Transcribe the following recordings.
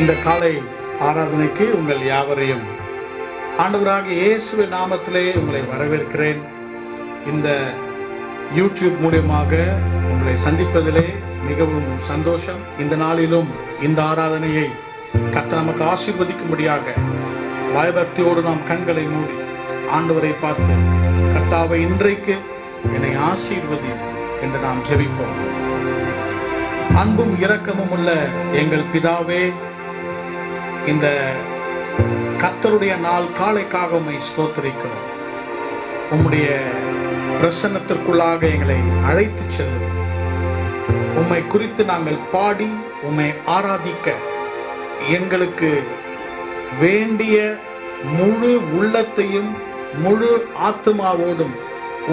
இந்த காலை ஆராதனைக்கு உங்கள் யாவரையும் ஆண்டவராகிய இயேசுவின் நாமத்திலே உங்களை வரவேற்கிறேன். இந்த யூடியூப் மூலமாக உங்களை சந்திப்பதிலே மிகவும் சந்தோஷம். இந்த நாளிலும் இந்த ஆராதனையை கர்த்தர் நமக்கு ஆசீர்வதிக்கும்படியாக பயபக்தியோடு நாம் கண்களை மூடி ஆண்டவரை பார்த்து, கர்த்தாவை இன்றைக்கு என்னை ஆசீர்வதி என்று நாம் ஜெபிப்போம். அன்பும் இரக்கமும் உள்ள எங்கள் பிதாவே, இந்த கர்த்தருடைய நாள் காலைக்காக உம்மை ஸ்தோத்திரிக்கிறோம். உம்முடைய பிரசன்னத்திற்குள்ளாக எங்களை அழைத்து செல்லும். உம்மை குறித்து நாங்கள் பாடி உம்மை ஆராதிக்க எங்களுக்கு வேண்டிய முழு உள்ளத்தையும் முழு ஆத்துமாவோடும்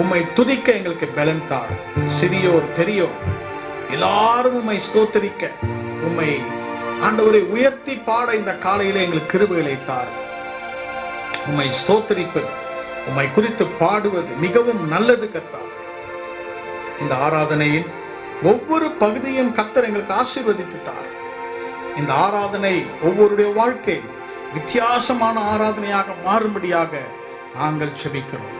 உம்மை துதிக்க எங்களுக்கு பலன் தார். சிறியோர் பெரியோர் எல்லாரும் உம்மை ஸ்தோத்திரிக்க, உம்மை ஆண்டவரை உயர்த்தி பாட இந்த காலையிலே எங்களுக்கு கிருபைகளை தார். உம்மை ஸ்தோத்திரிப்பது, உம்மை குறித்து பாடுவது மிகவும் நல்லது கர்த்தா. இந்த ஆராதனையின் ஒவ்வொரு பகுதியும் கர்த்தர் எங்களுக்கு ஆசீர்வதித்துட்டார். இந்த ஆராதனை ஒவ்வொருடைய வாழ்க்கை வித்தியாசமான ஆராதனையாக மாறும்படியாக நாங்கள் ஜெபிக்கிறோம்.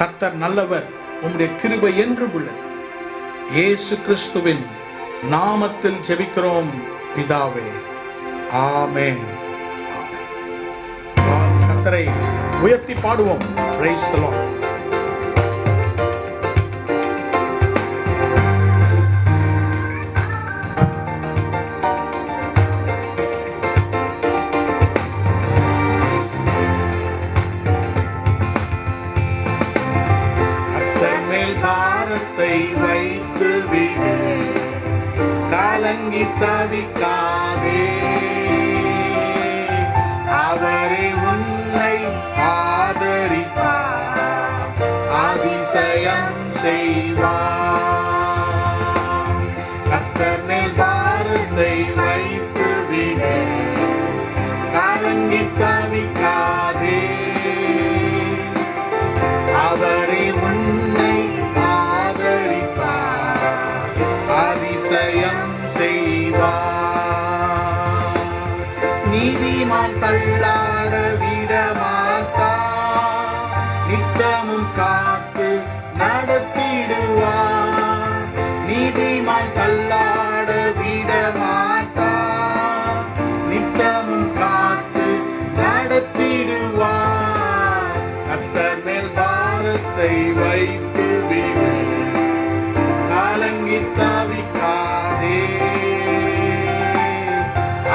கர்த்தர் நல்லவர், உம்முடைய கிருபை என்றும் உள்ளது. இயேசு கிறிஸ்துவின் நாமத்தில் ஜெபிக்கிறோம் பிதாவே, ஆமென். கர்த்தரை உயர்த்தி பாடுவோம். Praise the Lord. கர்த்தர் மேல் பாரத்தை வைத்து விடு, கலங்கி தவிக்காதே. அவரே உன்னை ஆதரிப்பார், அதிசயம் செய்வார். கர்த்தர் மேல் பாரத்தை வைத்து விடு, கலங்கி தவிக்காதே. அவரே உன்னை ஆதரிப்பார், அதிசயம் செய்வார். நீதிமான் தள்ளாட விட மாட்டார், நித்தமும் காத்து நடத்திடுவார். நீதிமான் தள்ளாட விட மாட்டார், நித்தமும் காத்து நடத்திடுவார். கர்த்தர் மேல் பாரத்தை வைத்து விடு, கலங்கி தவிக்காதே.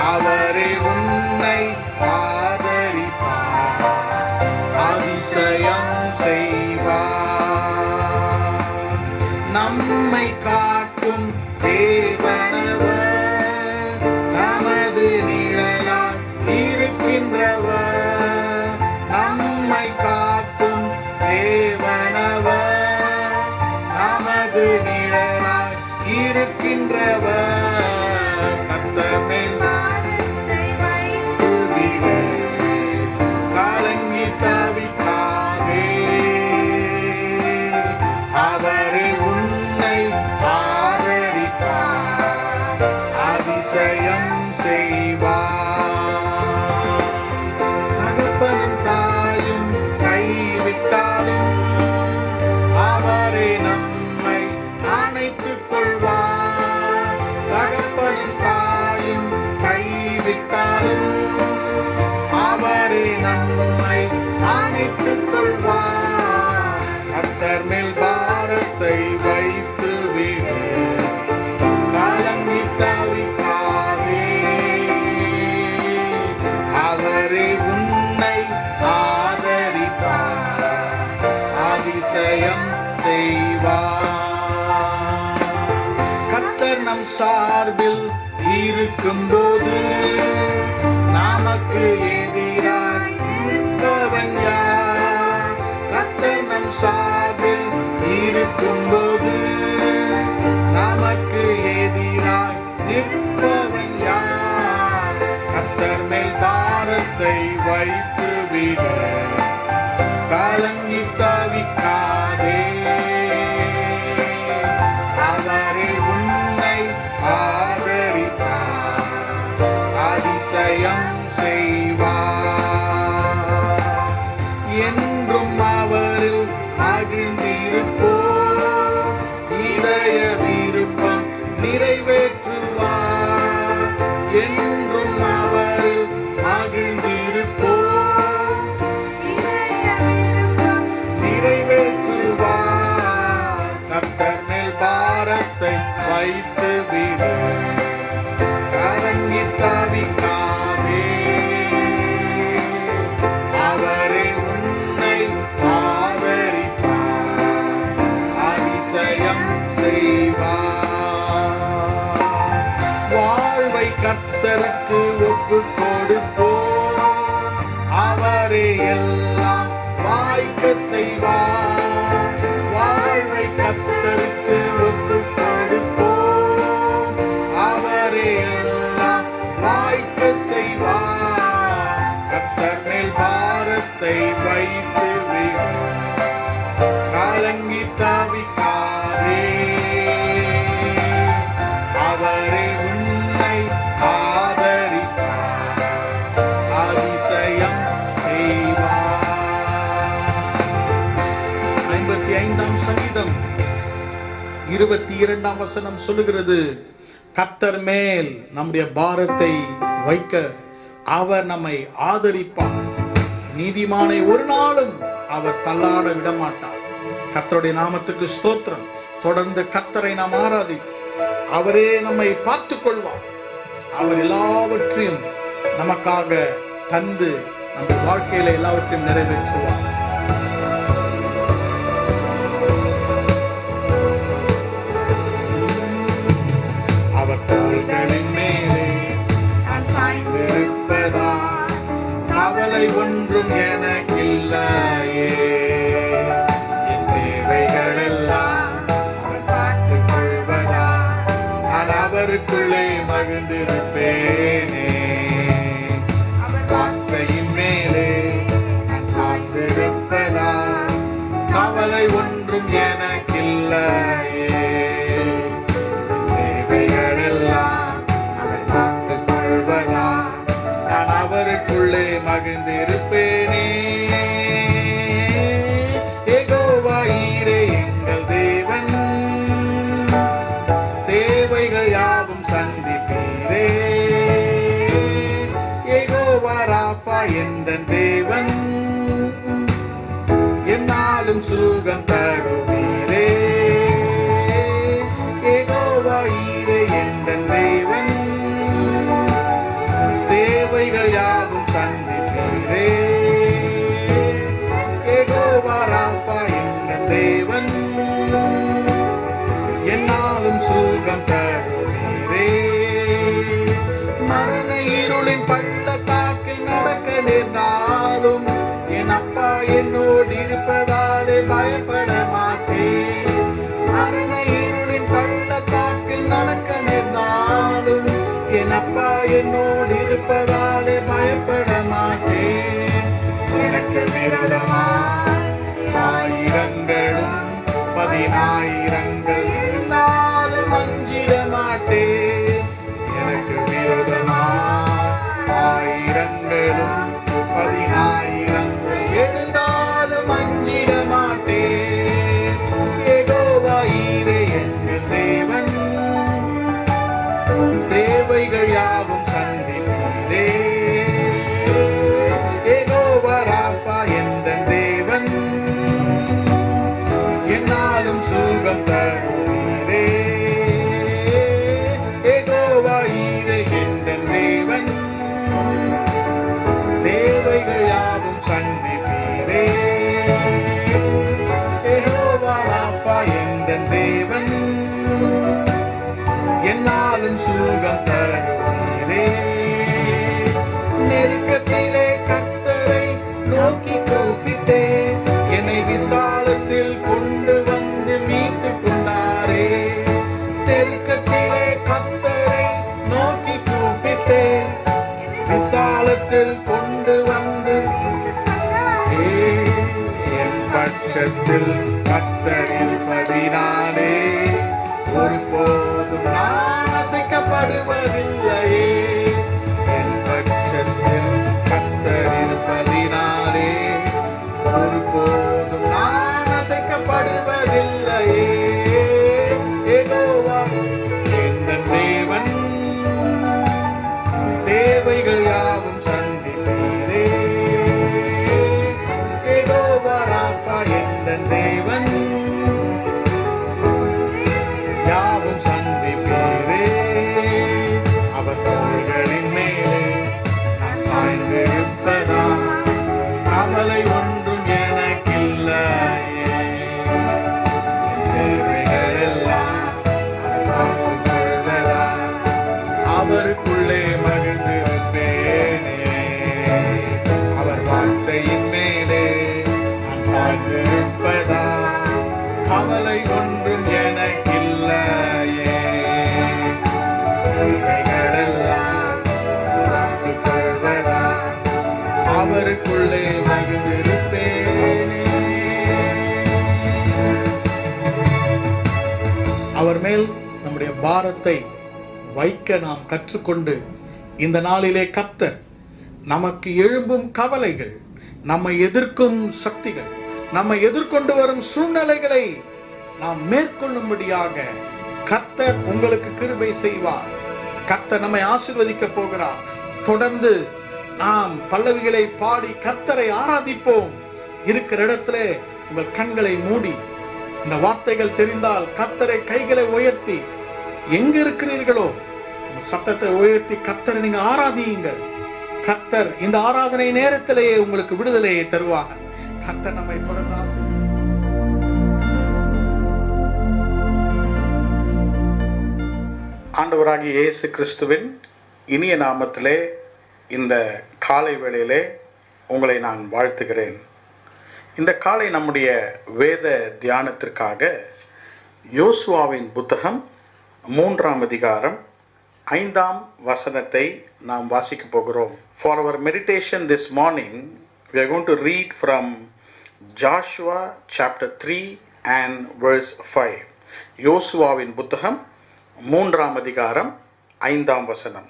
அவரே உன்னை ஆதரிப்பார், அதிசயம் செய்வார். நம்மை காக்கும் தேவனவர், நமது நிழலாய் இருக்கின்றவர். நம்மை காக்கும் தேவனவர், நமது நிழலாய் இருக்கின்றவர். கர்த்தர் மேல் பாரத்தை வைத்து விடு, கலங்கி தவிக்காதே. அவரே உன்னை ஆதரிப்பார், அதிசயம் செய்வார். தகப்பனும் தாயும் கைவிட்டாலும் அவரே நம்மை அணைத்துக் கொள்வார். தகப்பனும் தாயும் கைவிட்டாலும் அவரே நம்மை அணைத்துக் கொள்வார். கர்த்தர் மேல் பாரத்தை வைத்து விடு, கலங்கி தவிக்காதே. அவரே உன்னை ஆதரிப்பார், அதிசயம் செய்வார். கர்த்தர் நம் சார்பில் இருக்கும்போது நமக்கு எதிராய் நிற்பவன் யார்? கர்த்தர் நம் சார்பில் இருக்கும்போது நமக்கு எதிராய் நிற்பவன் யார்? கர்த்தர் மேல் பாரத்தை வைத்து விடு, கலங்கி தவிக்காதே. அவரே உன்னை ஆதரிப்பார், அதிசயம் செய்வார். என்றும் அவரில் மகிழ்ந்திருப்போம், இதய விருப்பம் நிறைவேற்றுவார். என்றும் அவரில் மகிழ்ந்திருப்போம், நிறைவேற்றுவார். கர்த்தர் மேல் பாரத்தை வைத்து விடு, கலங்கி தவிக்காதே. அவரே உன்னை ஆதரிப்பார், அதிசயம் செய்வார். வாழ்வை கர்த்தருக்கு ஒப்புக் கொடுப்போம், அவரே எல்லாம் வாய்க்க செய்வார். வாழ்வை கர்த்தருக்கு ஒப்புக் கொடுப்போம், அவரே எல்லாம் வாய்க்க செய்வார். கர்த்தர் மேல் பாரத்தை வைத்து விடு, கலங்கி தவிக்காதே. அவரே உன்னை ஆதரிப்பார், அதிசயம் செய்வார். 55ஆம் சங்கீதம் 22ஆம் வசனம் சொல்லுகிறது, கர்த்தர் மேல் நம்முடைய பாரத்தை வைக்க அவர் நம்மை ஆதரிப்பார். நீதிமானை ஒரு நாளும் அவர் தள்ளாட விடமாட்டார். கர்த்தருடைய நாமத்துக்கு ஸ்தோத்திரம். தொடர்ந்து கர்த்தரை நாம் ஆராதிக்கும். அவரே நம்மை பார்த்துக் கொள்வார். அவர் எல்லாவற்றையும் நமக்காக தந்து நம்ம வாழ்க்கையில எல்லாவற்றையும் நிறைவேற்றுவார். அவர் தோள்களின் மேலே நான் சாய்ந்திருப்பதால் கவலை ஒன்றும் எனக்கில்லையே. என் தேவைகள் எல்லாம் அவர் பார்த்துக் கொள்வதால் நான் அவருக்குள்ளே மகிழ்ந்திருப்பேனே. அவர் வார்த்தையின் மேலே நான் சாய்ந்திருப்பதால் கவலை ஒன்றும் எனக்கில்லையே. அவருக்குள்ளே மகிழ்ந்திருப்பேனே. யெகோவா ஈரே எங்கள் தேவன், தேவைகள் யாவும் சந்திப்பீரே. யெகோவா ராஃபா எந்தன் தேவன், என்னாலும் சுகம் தருவீரே. யெகோவா ஈரே எந்தன் தேவன், தேவைகள் யாவும் சந்திப்பீரே. யெகோவா ராஃபா எங்கள் தேவன், என்னாலும் சுகம் தருவீரே. மரண இருளின் பள்ளத்தாக்கில் நடக்க நேர்ந்தாலும் என் அப்பா என்னோடு இருப்பதாலே பயப்பட மாட்டேன். மரண இருளின் பள்ளத்தாக்கில் நடக்க நேர்ந்தாலும் என் அப்பா என்னோடு இருப்பதாலே பயப்பட மாட்டேன். எனக்கு விரோதமாய் ஆயிரங்களும் 10,000 இருந்தாலும் அஞ்சிட மாட்டேன். எனக்கு விரோதமாய் ஆயிரங்களும் 10,000 எழுந்தாலும் அஞ்சிட மாட்டேன். யெகோவா ஈரே எங்கள் தேவன், தேவைகள் யாவும் சந்திப்பீரே. யெகோவா ராஃபா எந்தன் தேவன், என்னாலும் சுகம் தருவீரே. யெகோவா ஈரே எந்தன் தேவன், தேவைகள் யாவும் சந்திப்பீரே. யெகோவா ராஃபா எந்தன் தேவன், என்னாலும் சுகம் தருவீரே. நெருக்கத்திலே கர்த்தரை நோக்கி கூப்பிட்டேன், என்னை விசாலத்தில் கொண்டு வந்து மீட்டுக் கொண்டாரே. நெருக்கத்திலே கர்த்தரை நோக்கி கூப்பிட்டேன், விசாலத்தில் கொண்டு வந்து என் பட்சத்தில் கர்த்தர் இருப்பதினாலே ஒருபோதும் நான் அசைக்கப்படுவதில்லையே. என் தேவைகள் யாவும் சந்திப்பீரே. யெகோவா ராஃபா எந்தன் தேவன், யாவும் சந்திப்பீரே. அவர் தோள்களின் மேலே நான் சாய்ந்திருப்பதா, கவலை ஒன்றும் எனக்கில்லையே. என் தேவைகள் எல்லாம் அவர் பார்த்துக் கொள்வதா, அவருக்குள்ளே மகிழ்ந்திருப்பேனே. அவர் வார்த்தையின் மேலே நான் சாய்ந்திருப்பதா, கவலை ஒன்றும் எனக்கில்லையே. தேவைகளெல்லாம் பார்த்துக் கொள்வதா, அவருக்குள்ளே மகிழ்ந்திருப்பேனே. அவர் மேல் நம்முடைய பாரத்தை வைக்க நாம் கற்றுக்கொண்டு இந்த நாளிலே கர்த்தர் நமக்கு எழும்பும் கவலைகள், நம்மை எதிர்க்கும் சக்திகள், நம்மை எதிர்கொண்டு வரும் சூழ்நிலைகளை நாம் மேற்கொள்ளும்படியாக கர்த்தர் உங்களுக்கு கிருபை செய்வார். கர்த்தர் நம்மை ஆசீர்வதிக்க போகிறார். தொடர்ந்து நாம் பல்லவிகளை பாடி கர்த்தரை ஆராதிப்போம். இருக்கிற இடத்துல உங்கள் கண்களை மூடி, இந்த வார்த்தைகள் தெரிந்தால் கர்த்தரை கைகளை உயர்த்தி, எங்க இருக்கிறீர்களோ சத்தத்தை உயர்த்தி கர்த்தரை நீங்க ஆராதியுங்கள். கர்த்தர் இந்த ஆராதனை நேரத்திலேயே உங்களுக்கு விடுதலையை தருவாங்க. கர்த்தர் நம்மை தொடர்ந்து ஆண்டவராகிய இயேசு கிறிஸ்துவின் இனிய நாமத்திலே இந்த காலை வேளையிலே உங்களை நான் வாழ்த்துகிறேன். இந்த காலை நம்முடைய வேத தியானத்திற்காக யோசுவாவின் புத்தகம் 3ஆம் அதிகாரம் 5ஆம் வசனத்தை நாம் வாசிக்க போகிறோம். For our meditation this morning, we are going to read from Joshua chapter 3 and verse 5. யோசுவாவின் புத்தகம் 3ஆம் அதிகாரம் 5ஆம் வசனம்.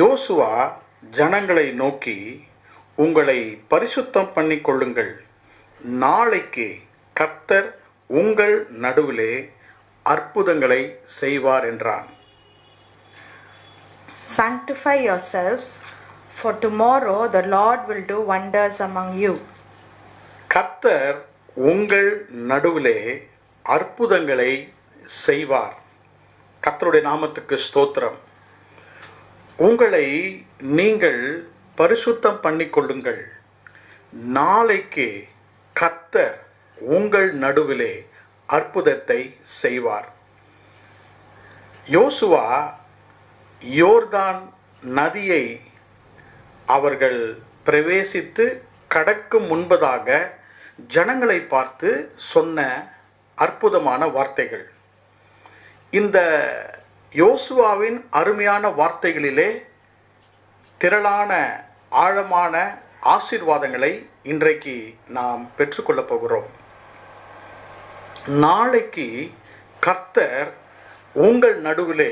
யோசுவா ஜனங்களை நோக்கி, உங்களை பரிசுத்தம் பண்ணிக் கொள்ளுங்கள், நாளைக்கு கர்த்தர் உங்கள் நடுவிலே அற்புதங்களை செய்வார் என்றான். Sanctify yourselves, for tomorrow the Lord will do wonders among you. கர்த்தர் உங்கள் நடுவிலே அற்புதங்களை செய்வார். கர்த்தருடைய நாமத்துக்கு ஸ்தோத்திரம். உங்களை நீங்கள் பரிசுத்தம் பண்ணிக்கொள்ளுங்கள், நாளைக்கு கர்த்தர் உங்கள் நடுவிலே அற்புதத்தை செய்வார். யோசுவா யோர்தான் நதியை அவர்கள் பிரவேசித்து கடக்கும் முன்பதாக ஜனங்களை பார்த்து சொன்ன அற்புதமான வார்த்தைகள். இந்த யோசுவாவின் அருமையான வார்த்தைகளிலே திரளான ஆழமான ஆசீர்வாதங்களை இன்றைக்கு நாம் பெற்றுக்கொள்ளப் போகிறோம். நாளைக்கு கர்த்தர் உங்கள் நடுவிலே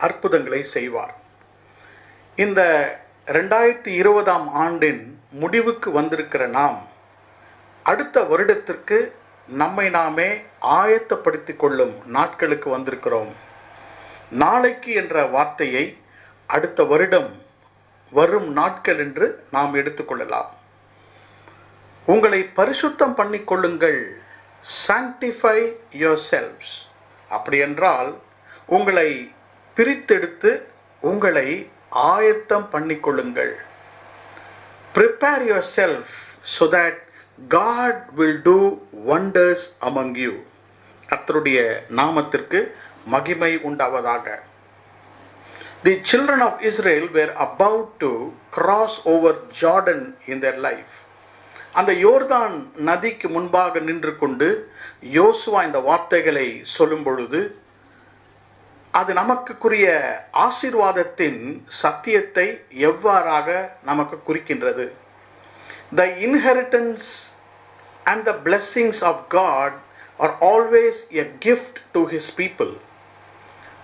அற்புதங்களை செய்வார். இந்த 2020ஆம் ஆண்டின் முடிவுக்கு வந்திருக்கிற நாம் அடுத்த வருடத்திற்கு நம்மை நாமே ஆயத்தப்படுத்திக் கொள்ளும் நாட்களுக்கு வந்திருக்கிறோம். நாளைக்கு என்ற வார்த்தையை அடுத்த வருடம் வரும் நாட்கள் என்று நாம் எடுத்துக்கொள்ளலாம். உங்களை பரிசுத்தம் பண்ணிக்கொள்ளுங்கள், sanctify yourselves. அப்படி என்றால் உங்களை பிரித்தெடுத்து உங்களை ஆயத்தம் பண்ணிக்கொள்ளுங்கள். Prepare yourself so that God will do wonders among you. கர்த்தருடைய நாமத்திற்கு மகிமை உண்டாவதாக. The children of Israel were about to cross over Jordan in their life. அந்த யோர்தான் நதிக்கு முன்பாக நின்று கொண்டு யோசுவா இந்த வார்த்தைகளை சொல்லும் பொழுது அது நமக்குரிய ஆசீர்வாதத்தின் சத்தியத்தை எவ்வாறாக நமக்கு குறிக்கின்றது. The inheritance and the blessings of God are always a gift to his people,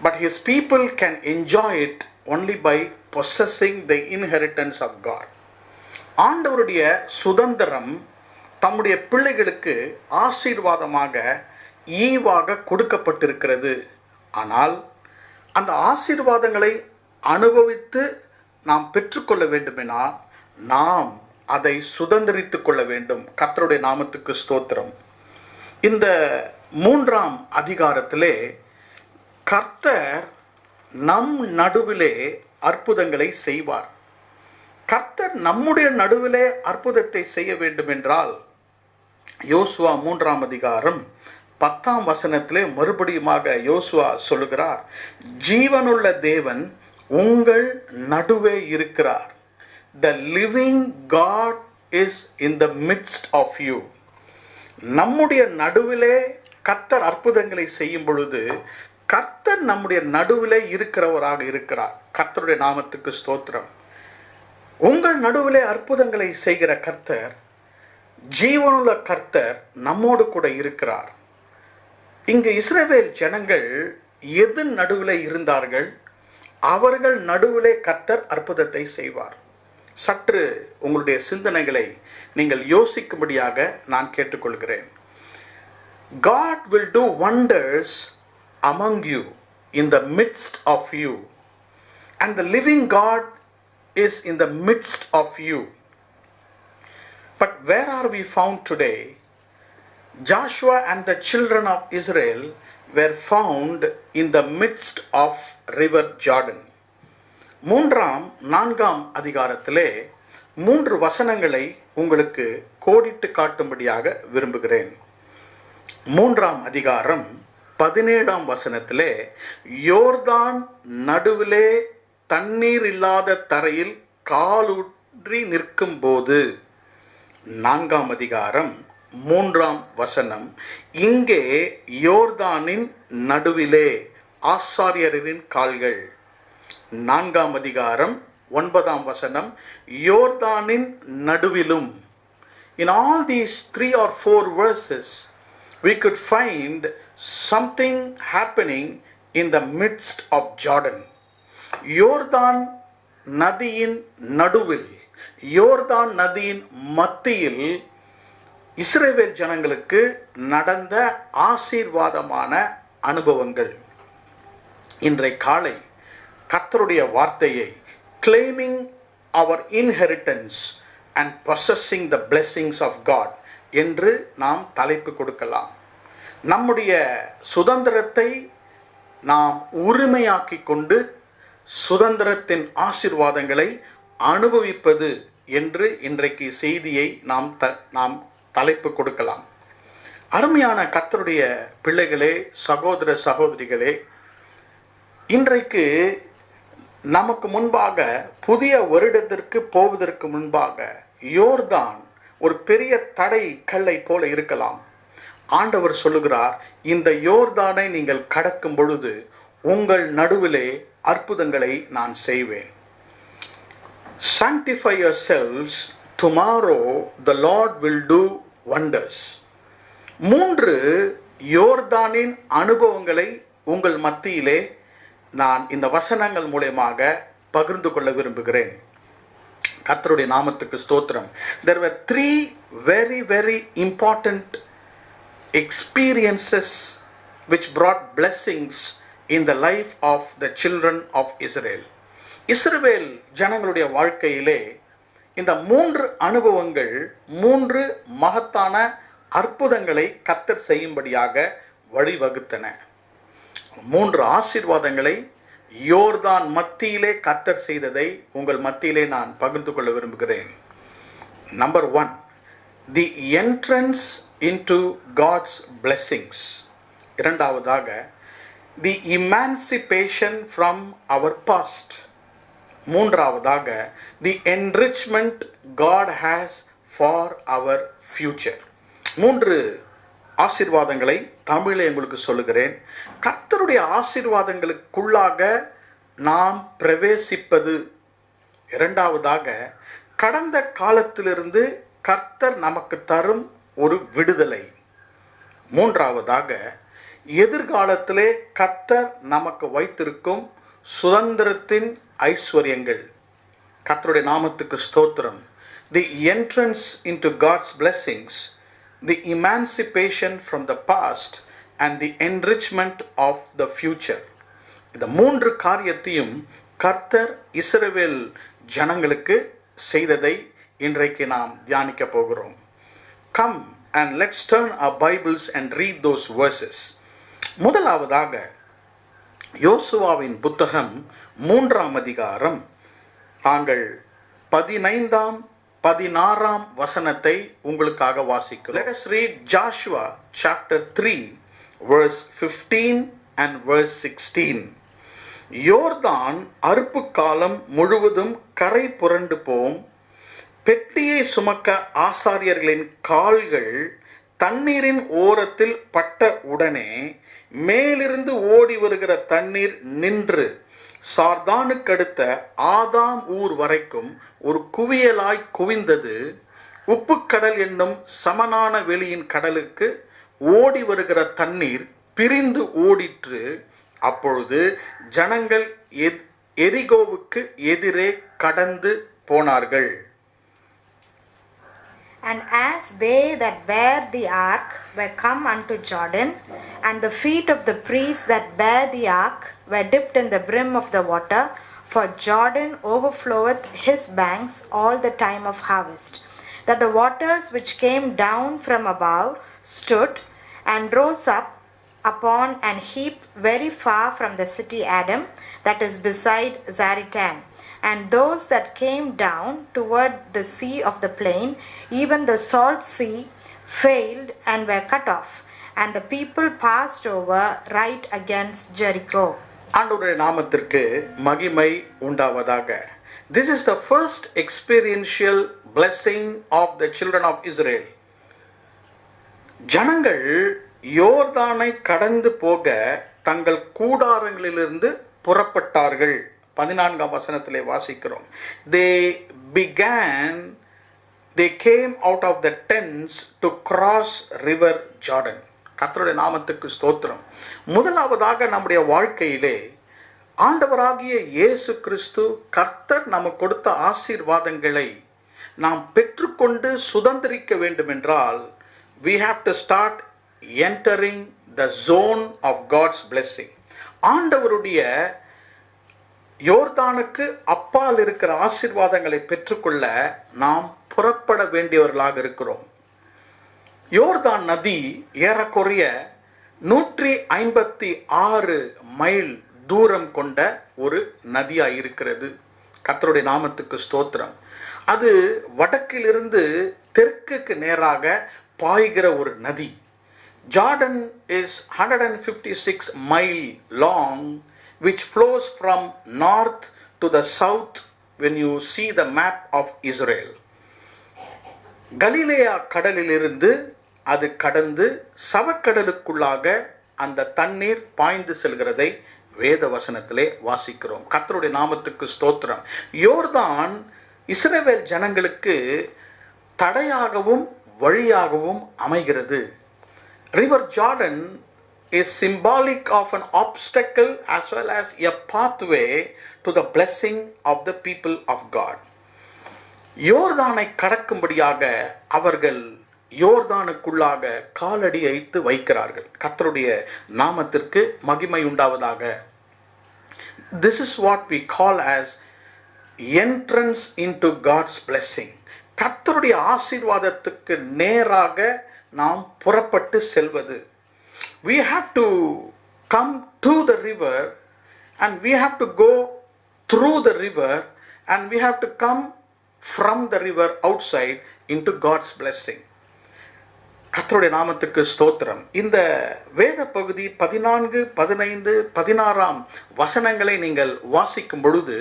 but his people can enjoy it only by possessing the inheritance of God. ஆண்டவருடைய சுதந்திரம் தம்முடைய பிள்ளைகளுக்கு ஆசீர்வாதமாக ஈவாக கொடுக்கப்பட்டிருக்கிறது. ஆனால் அந்த ஆசீர்வாதங்களை அனுபவித்து நாம் பெற்றுக்கொள்ள வேண்டுமெனா நாம் அதை சுதந்திரித்துக் கொள்ள வேண்டும். கர்த்தருடைய நாமத்துக்கு ஸ்தோத்திரம். இந்த 3ஆம் அதிகாரத்திலே கர்த்தர் நம் நடுவிலே அற்புதங்களை செய்வார். கர்த்தர் நம்முடைய நடுவிலே அற்புதத்தை செய்ய வேண்டும் என்றால் யோசுவா 3ஆம் அதிகாரம் 10ஆம் வசனத்திலே மறுபடியுமாக யோசுவா சொல்லுகிறார், ஜீவனுள்ள தேவன் உங்கள் நடுவே இருக்கிறார். The living God is in the midst of you. நம்முடைய நடுவிலே கர்த்தர் அற்புதங்களை செய்யும் பொழுது கர்த்தர் நம்முடைய நடுவிலே இருக்கிறவராக இருக்கிறார். கர்த்தருடைய நாமத்துக்கு ஸ்தோத்திரம். உங்கள் நடுவிலே அற்புதங்களை செய்கிற கர்த்தர், ஜீவனுள்ள கர்த்தர் நம்மோடு கூட இருக்கிறார். இங்கு இஸ்ரவேல் ஜனங்கள் எது நடுவிலே இருந்தார்கள்? அவர்கள் நடுவிலே கர்த்தர் அற்புதத்தை செய்வார். சற்று உங்களுடைய சிந்தனைகளை நீங்கள் யோசிக்கும்படியாக நான் கேட்டுக்கொள்கிறேன். God will do wonders among you, in the midst of you, and the living God is in the midst of you. But where are we found today? Joshua and the children of Israel were found in the midst of river Jordan. 4ஆம் அதிகாரத்திலே 3 வசனங்களை உங்களுக்கு கோடிட்டு காட்டும்படியாக விரும்புகிறேன். 3ஆம் அதிகாரம் 17ஆம் வசனத்திலே யோர்தான் நடுவிலே தண்ணீர் இல்லாத தரையில் காலூன்றி நிற்கும் போது, 4ஆம் அதிகாரம் 3ஆம் வசனம், இங்கே யோர்தானின் நடுவிலே ஆசாரியரின் கால்கள். 4ஆம் அதிகாரம் 9ஆம் வசனம், யோர்தானின் நடுவிலும். In all these 3 or 4 verses we could find something happening in the midst of Jordan. யோர்தான் நதியின் நடுவில், யோர்தான் நதியின் மத்தியில் இஸ்ரவேல் ஜனங்களுக்கு நடந்த ஆசீர்வாதமான அனுபவங்கள். இன்றை காலை கர்த்தருடைய வார்த்தையை claiming our inheritance and possessing the blessings of God என்று நாம் தலைப்பு கொடுக்கலாம். நம்முடைய சுதந்திரத்தை நாம் உரிமையாக்கி கொண்டு சுதந்திரத்தின் ஆசீர்வாதங்களை அனுபவிப்பது என்று இன்றைக்கு செய்தியை நாம் தலைப்பு கொடுக்கலாம். அருமையான கர்த்தருடைய பிள்ளைகளே, சகோதர சகோதரிகளே, இன்றைக்கு நமக்கு முன்பாக புதிய வருடத்திற்கு போவதற்கு முன்பாக யோர்தான் ஒரு பெரிய தடை கல்லை போல இருக்கலாம். ஆண்டவர் சொல்லுகிறார், இந்த யோர்தானை நீங்கள் கடக்கும் பொழுது உங்கள் நடுவிலே அற்புதங்களை நான் செய்வேன். Sanctify yourselves, tomorrow the Lord will do wonders. 3 யோர்தானின் அனுபவங்களை உங்கள் மத்தியிலே நான் இந்த வசனங்கள் மூலமாக பகிர்ந்து கொள்ள விரும்புகிறேன். கர்த்தருடைய நாமத்துக்கு ஸ்தோத்திரம். There were 3 very very important experiences which brought blessings in the life of the children of Israel. இஸ்ரவேல் ஜனங்களுடைய வாழ்க்கையிலே இந்த 3 அனுபவங்கள் 3 மகத்தான அற்புதங்களை கர்த்தர் செய்யும்படியாக வழிவகுத்தன. 3 ஆசீர்வாதங்களை யோர்தான் மத்தியிலே கர்த்தர் செய்ததை உங்கள் மத்தியிலே நான் பகிர்ந்து கொள்ள விரும்புகிறேன். Number 1, the entrance into God's blessings. இரண்டாவதாக, the emancipation from our past. மூன்றாவதாக, the enrichment God has for our future. 3 ஆசீர்வாதங்களை தமிழில் உங்களுக்கு சொல்லுகிறேன். கர்த்தருடைய ஆசீர்வாதங்களுக்குள்ளாக நாம் பிரவேசிப்பது. இரண்டாவதாக, கடந்த காலத்திலிருந்து கர்த்தர் நமக்கு தரும் ஒரு விடுதலை. மூன்றாவதாக, எதிர்காலத்திலே கர்த்தர் நமக்கு வைத்திருக்கும் சுதந்திரத்தின் ஐஸ்வர்யங்கள். கர்த்தருடைய நாமத்துக்கு ஸ்தோத்திரம். The entrance into God's blessings, the emancipation from the past and the enrichment of the future. இந்த 3 காரியத்தையும் கர்த்தர் இஸ்ரவேல் ஜனங்களுக்கு செய்ததை இன்றைக்கு நாம் தியானிக்க போகிறோம். Come and let's turn our Bibles and read those verses. முதலாவதாக யோசுவாவின் புத்தகம் 3ஆம் அதிகாரம் நாங்கள் 15ஆம் 16ஆம் வசனத்தை உங்களுக்காக வாசிக்கிறோம். Let us read Joshua chapter 3 verse 15 and verse 16. யோர்தான் அறுப்பு காலம் முழுவதும் கரை புரண்டு போம். பெட்டியை சுமக்க ஆசாரியர்களின் கால்கள் தண்ணீரின் ஓரத்தில் பட்ட உடனே மேலிருந்து ஓடி வருகிற தண்ணீர் நின்று சார்தானுக்கடுத்த ஆதாம் ஊர் வரைக்கும் ஒரு குவியலாய் குவிந்தது. உப்புக்கடல் என்னும் சமனான வெளியின் கடலுக்கு ஓடி வருகிற தண்ணீர் பிரிந்து ஓடிற்று. அப்பொழுது ஜனங்கள் எரிகோவுக்கு எதிரே கடந்து போனார்கள். And as they that bare the ark were come unto Jordan, and the feet of the priests that bare the ark were dipped in the brim of the water, for Jordan overfloweth his banks all the time of harvest, that the waters which came down from above stood and rose up upon an heap very far from the city Adam, that is beside Zaretan. And those that came down toward the sea of the plain, even the salt sea, failed and were cut off, and the people passed over right against Jericho. ஆண்டவருடைய நாமத்திற்கு மகிமை உண்டாவதாக. This is the first experiential blessing of the children of Israel. ஜனங்கள் யோர்தானை கடந்து போக தங்கள் கூடாரங்களிலிருந்து புறப்பட்டார்கள். 14ஆம் வசனத்திலே வாசிக்கிறோம். They came out of the tents to cross river Jordan. கர்த்தருடைய நாமத்துக்கு ஸ்தோத்திரம். முதலாவதாக நம்முடைய வாழ்க்கையிலே ஆண்டவராகிய இயேசு கிறிஸ்து கர்த்தர் நமக்கு கொடுத்த ஆசீர்வாதங்களை நாம் பெற்றுக்கொண்டு சுதந்திரிக்க வேண்டும் என்றால் we have to start entering the zone of God's blessing. ஆண்டவருடைய யோர்தானுக்கு அப்பால் இருக்கிற ஆசீர்வாதங்களை பெற்றுக்கொள்ள நாம் புறப்பட வேண்டியவர்களாக இருக்கிறோம். யோர்தான் நதி ஏறக்குறைய 156 மைல் தூரம் கொண்ட ஒரு நதியாய் இருக்கிறது. கர்த்தருடைய நாமத்துக்கு ஸ்தோத்திரம். அது வடக்கிலிருந்து தெற்குக்கு நேராக பாய்கிற ஒரு நதி. Jordan is 156 mile long, which flows from north to the south when you see the map of Israel. கலிலேயா கடலிலிருந்து அது கடந்து சவக்கடலுக்குள்ளாக அந்த தண்ணீர் பாய்ந்து செல்கிறதை வேத வசனத்திலே வாசிக்கிறோம். கர்த்தருடைய நாமத்துக்கு ஸ்தோத்திரம். யோர்தான் இஸ்ரவேல் ஜனங்களுக்கு தடையாகவும் வழியாகவும் அமைகிறது. River Jordan is symbolic of an obstacle as well as a pathway to the blessing of the people of God. யோர்தானை கடக்கும்படியாக அவர்கள் யோர்தானுக்குள்ளாக காலடி வைத்து வைக்கிறார்கள். கர்த்தருடைய நாமத்திற்கு மகிமை உண்டாவதாக. This is what we call as entrance into God's blessing. கர்த்தருடைய ஆசீர்வாதத்துக்கு நேராக நாம் புறப்பட்டு செல்வது. We have to come to the river and we have to go through the river and we have to come from the river outside into God's blessing. கர்த்தருடைய நாமத்துக்கு ஸ்தோத்திரம். இந்த வேத பகுதி 14, 15, 16ஆம் வசனங்களை நீங்கள் வாசிக்கும் பொழுது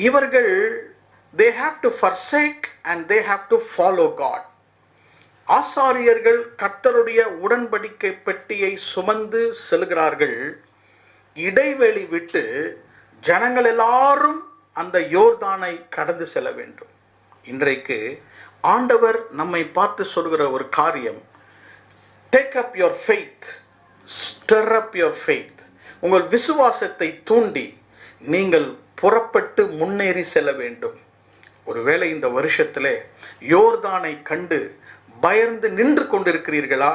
இவர்கள் they have to forsake and they have to follow God. ஆசாரியர்கள் கர்த்தருடைய உடன்படிக்கை பெட்டியை சுமந்து செல்கிறார்கள். இடைவெளி விட்டு ஜனங்கள் எல்லாரும் அந்த யோர்தானை கடந்து செல்ல வேண்டும். இன்றைக்கு ஆண்டவர் நம்மை பார்த்து சொல்கிற ஒரு காரியம், take up your faith, stir up your faith. உங்கள் விசுவாசத்தை தூண்டி நீங்கள் புறப்பட்டு முன்னேறி செல்ல வேண்டும். ஒருவேளை இந்த வருஷத்திலே யோர்தானை கண்டு பயந்து நின்று கொண்டிருக்கிறீர்களா?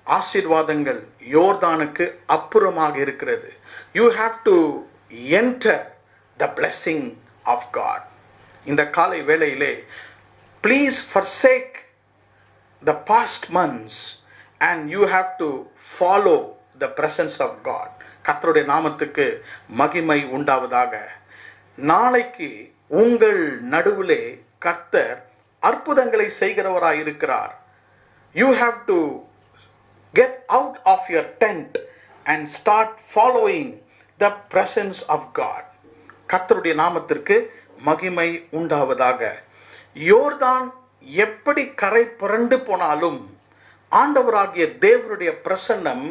ஆசீர்வாதங்கள் யோர்தானுக்கு அப்புறமாக இருக்கிறது. You have to enter the blessing of God. இந்த காலை வேளையிலே please forsake the past months and you have to follow the presence of God. கர்த்தருடைய நாமத்துக்கு மகிமை உண்டாவதாக. நாளைக்கு உங்கள் நடுவிலே கர்த்தர் அற்புதங்களை செய்கிறவராய் இருக்கிறார். You have to get out of your tent and start following the presence of God. கர்த்தருடைய நாமத்திற்கு மகிமை உண்டாவதாக. யோர்தான் எப்படி கரை புரண்டு போனாலும் ஆண்டவராகிய தேவனுடைய பிரசன்னம்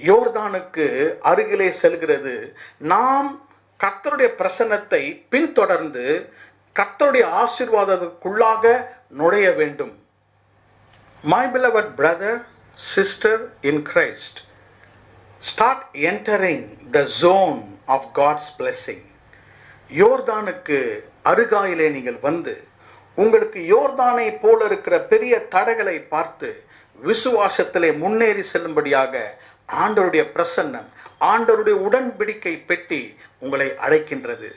யோர்தானுக்கு அருகிலே செல்கிறது. நாம் கர்த்தருடைய பிரசன்னத்தை பின்தொடர்ந்து கர்த்தருடைய ஆசீர்வாதத்துக்குள்ளாக நுழைய வேண்டும். My beloved brother, sister in Christ, start entering the zone of God's blessing. யோர்தானுக்கு அருகாயிலே நீங்கள் வந்து உங்களுக்கு யோர்தானை போல இருக்கிற பெரிய தடைகளை பார்த்து விசுவாசத்திலே முன்னேறி செல்லும்படியாக ஆண்டவருடைய பிரசன்னம், ஆண்டவருடைய உடன்படிக்கை பெட்டி உங்களை அழைக்கின்றது.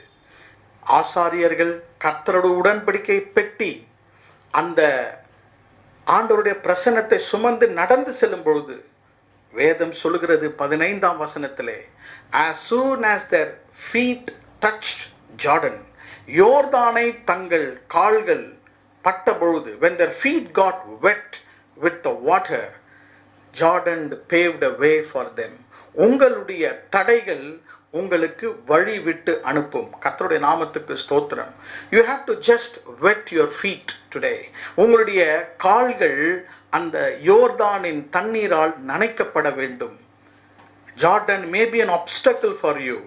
ஆசாரியர்கள் கர்த்தருடைய உடன்படிக்கை பெட்டி அந்த ஆண்டவருடைய பிரசன்னத்தை சுமந்து நடந்து செல்லும் பொழுது வேதம் சொல்லுகிறது 15ஆம் வசனத்திலே, as soon as their feet touched Jordan, யோர்தானை தங்கள் கால்கள் பட்ட பொழுது, when their feet got wet with the water, Jordan paved a way for them. உங்களுடைய தடைகள் உங்களுக்கு வழி விட்டு அனுப்பும். கர்த்தருடைய நாமத்துக்கு ஸ்தோத்திரம். You have to just wet your feet today. உங்களுடைய கால்கள் அந்த யோர்தானின் தண்ணீரால் நனைக்கப்பட வேண்டும். Jordan may be an obstacle for you,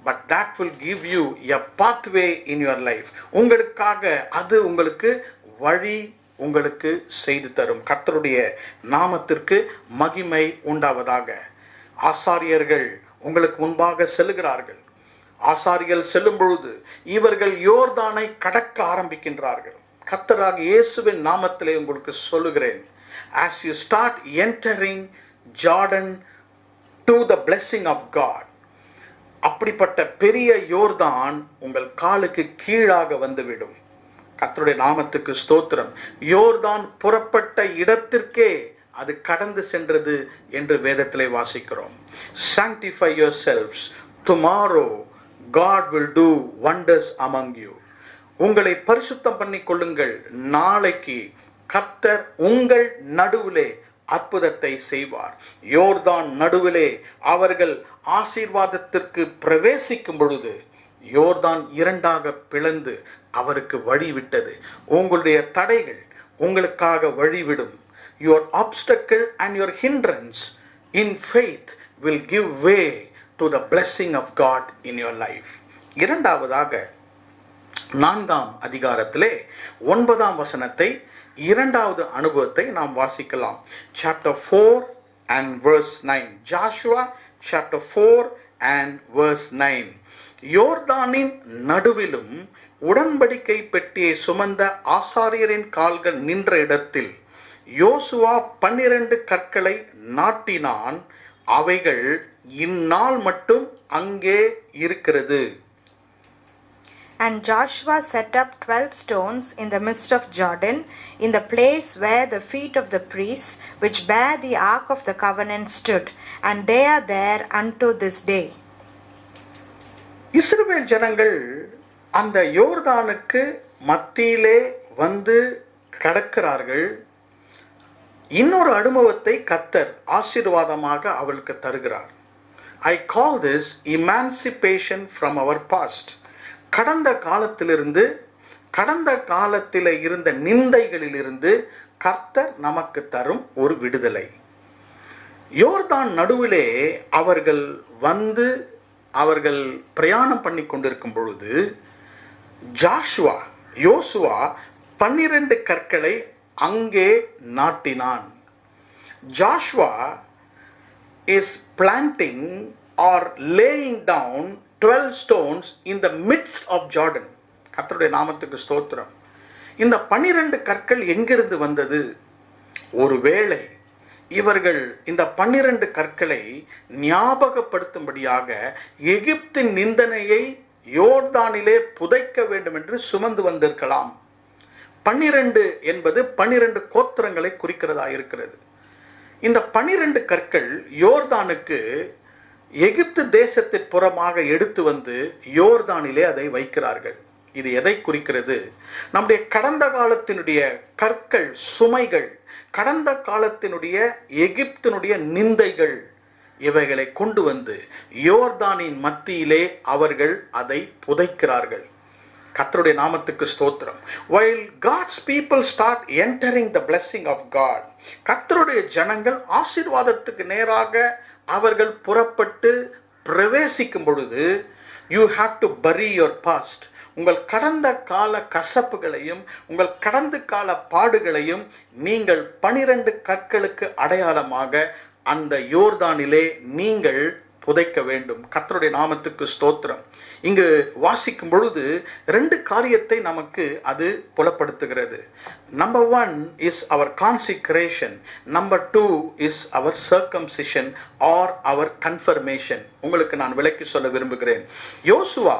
but that will give you a pathway in your life. உங்களுக்காக அது உங்களுக்கு வழி உங்களுக்கு செய்து தரும். கர்த்தருடைய நாமத்திற்கு மகிமை உண்டாவதாக. ஆசாரியர்கள் உங்களுக்கு முன்பாக செல்லுகிறார்கள். ஆசாரியர்கள் செல்லும் பொழுது இவர்கள் யோர்தானை கடக்க ஆரம்பிக்கின்றார்கள். கர்த்தராகிய இயேசுவின் நாமத்திலே உங்களுக்கு சொல்லுகிறேன், as you start entering Jordan to the blessing of God, அப்படிப்பட்ட பெரிய யோர்தான் உங்கள் காலுக்கு கீழாக வந்துவிடும். கர்த்தருடைய நாமத்துக்கு ஸ்தோத்திரம். யோர்தான் புறப்பட்ட இடத்திற்கே அது கடந்து சென்றது என்று வேதத்திலே வாசிக்கிறோம். Sanctify yourselves. Tomorrow God will do wonders among you. உங்களை பரிசுத்தம் பண்ணிக் கொள்ளுங்கள். நாளைக்கு கர்த்தர் உங்கள் நடுவிலே அற்புதத்தை செய்வார். யோர்தான் நடுவிலே அவர்கள் ஆசீர்வாதத்திற்கு பிரவேசிக்கும் பொழுது யோர்தான் இரண்டாக பிளந்து அவருக்கு வழிவிட்டது. உங்களுடைய தடைகள் உங்களுக்காக வழிவிடும். Your obstacle and your hindrance in faith will give way to the blessing of God in your life. இரண்டாவதாக 4ஆம் அதிகாரத்திலே 9ஆம் வசனத்தை, இரண்டாவது அனுபவத்தை நாம் வாசிக்கலாம். Chapter 4 and verse 9. Joshua chapter 4 and verse 9. யோர்தானின் நடுவிலும் உடன்படிக்கை பெட்டியை சுமந்த ஆசாரியரின் கால்கள் நின்ற இடத்தில் யோசுவா 12 கற்களை நாட்டினான். அவைகள் இந்நாள் மட்டும் அங்கே இருக்கிறது. And Joshua set up 12 stones in the midst of Jordan, in the place where the feet of the priests which bear the ark of the covenant stood, and they are there unto this day. இஸ்ரவேல் ஜனங்கள் அந்த யோர்தானுக்கு மத்தியிலே வந்து கடக்கிறார்கள். இன்னொரு அனுபவத்தை கர்த்தர் ஆசீர்வாதமாக அவளுக்கு தருகிறார். I call this emancipation from our past. கடந்த காலத்திலே இருந்த நிந்தைகளிலிருந்து கர்த்தர் நமக்கு தரும் ஒரு விடுதலை. யோர்தான் நடுவிலே அவர்கள் பிரயாணம் பண்ணி கொண்டிருக்கும் பொழுது யோசுவா 12 கற்களை அங்கே நாட்டினான். Joshua is planting or laying down 12 stones in the midst of Jordan. கர்த்தருடைய நாமத்துக்கு ஸ்தோத்திரம். இந்த 12 கற்கள் எங்கிருந்து வந்தது? ஒருவேளை இவர்கள் இந்த 12 கற்களை ஞாபகப்படுத்தும்படியாக எகிப்தின் நிந்தனையை யோர்தானிலே புதைக்க வேண்டும் என்று சுமந்து வந்திருக்கலாம். 12 என்பது 12 கோத்திரங்களை குறிக்கிறதா இருக்கிறது. இந்த 12 கற்கள் யோர்தானுக்கு எகிப்து தேசத்தின் புறமாக எடுத்து வந்து யோர்தானிலே அதை வைக்கிறார்கள். இது எதை குறிக்கிறது? நம்முடைய கடந்த காலத்தினுடைய கற்கள், சுமைகள், கடந்த காலத்தினுடைய எகிப்தினுடைய நிந்தைகள், இவைகளை கொண்டு வந்து யோர்தானின் மத்தியிலே அவர்கள் அதை புதைக்கிறார்கள். கர்த்தருடைய நாமத்துக்கு ஸ்தோத்திரம். While God's people start entering the blessing of God, கர்த்தருடைய ஜனங்கள் ஆசீர்வாதத்துக்கு நேராக அவர்கள் புறப்பட்டு பிரவேசிக்கும் பொழுது, you have to bury your past. உங்கள் கடந்த கால கசப்புகளையும் உங்கள் கடந்த கால பாடுகளையும் நீங்கள் 12 கற்களுக்கு அடையாளமாக அந்த யோர்தானிலே நீங்கள் புதைக்க வேண்டும். கர்த்தருடைய நாமத்துக்கு ஸ்தோத்திரம். இங்கு வாசிக்கும் பொழுது 2 காரியத்தை நமக்கு அது புலப்படுத்துகிறது. Number 1 is our consecration, number 2 is our circumcision or our confirmation. உங்களுக்கு நான் விளக்கி சொல்ல விரும்புகிறேன். யோசுவா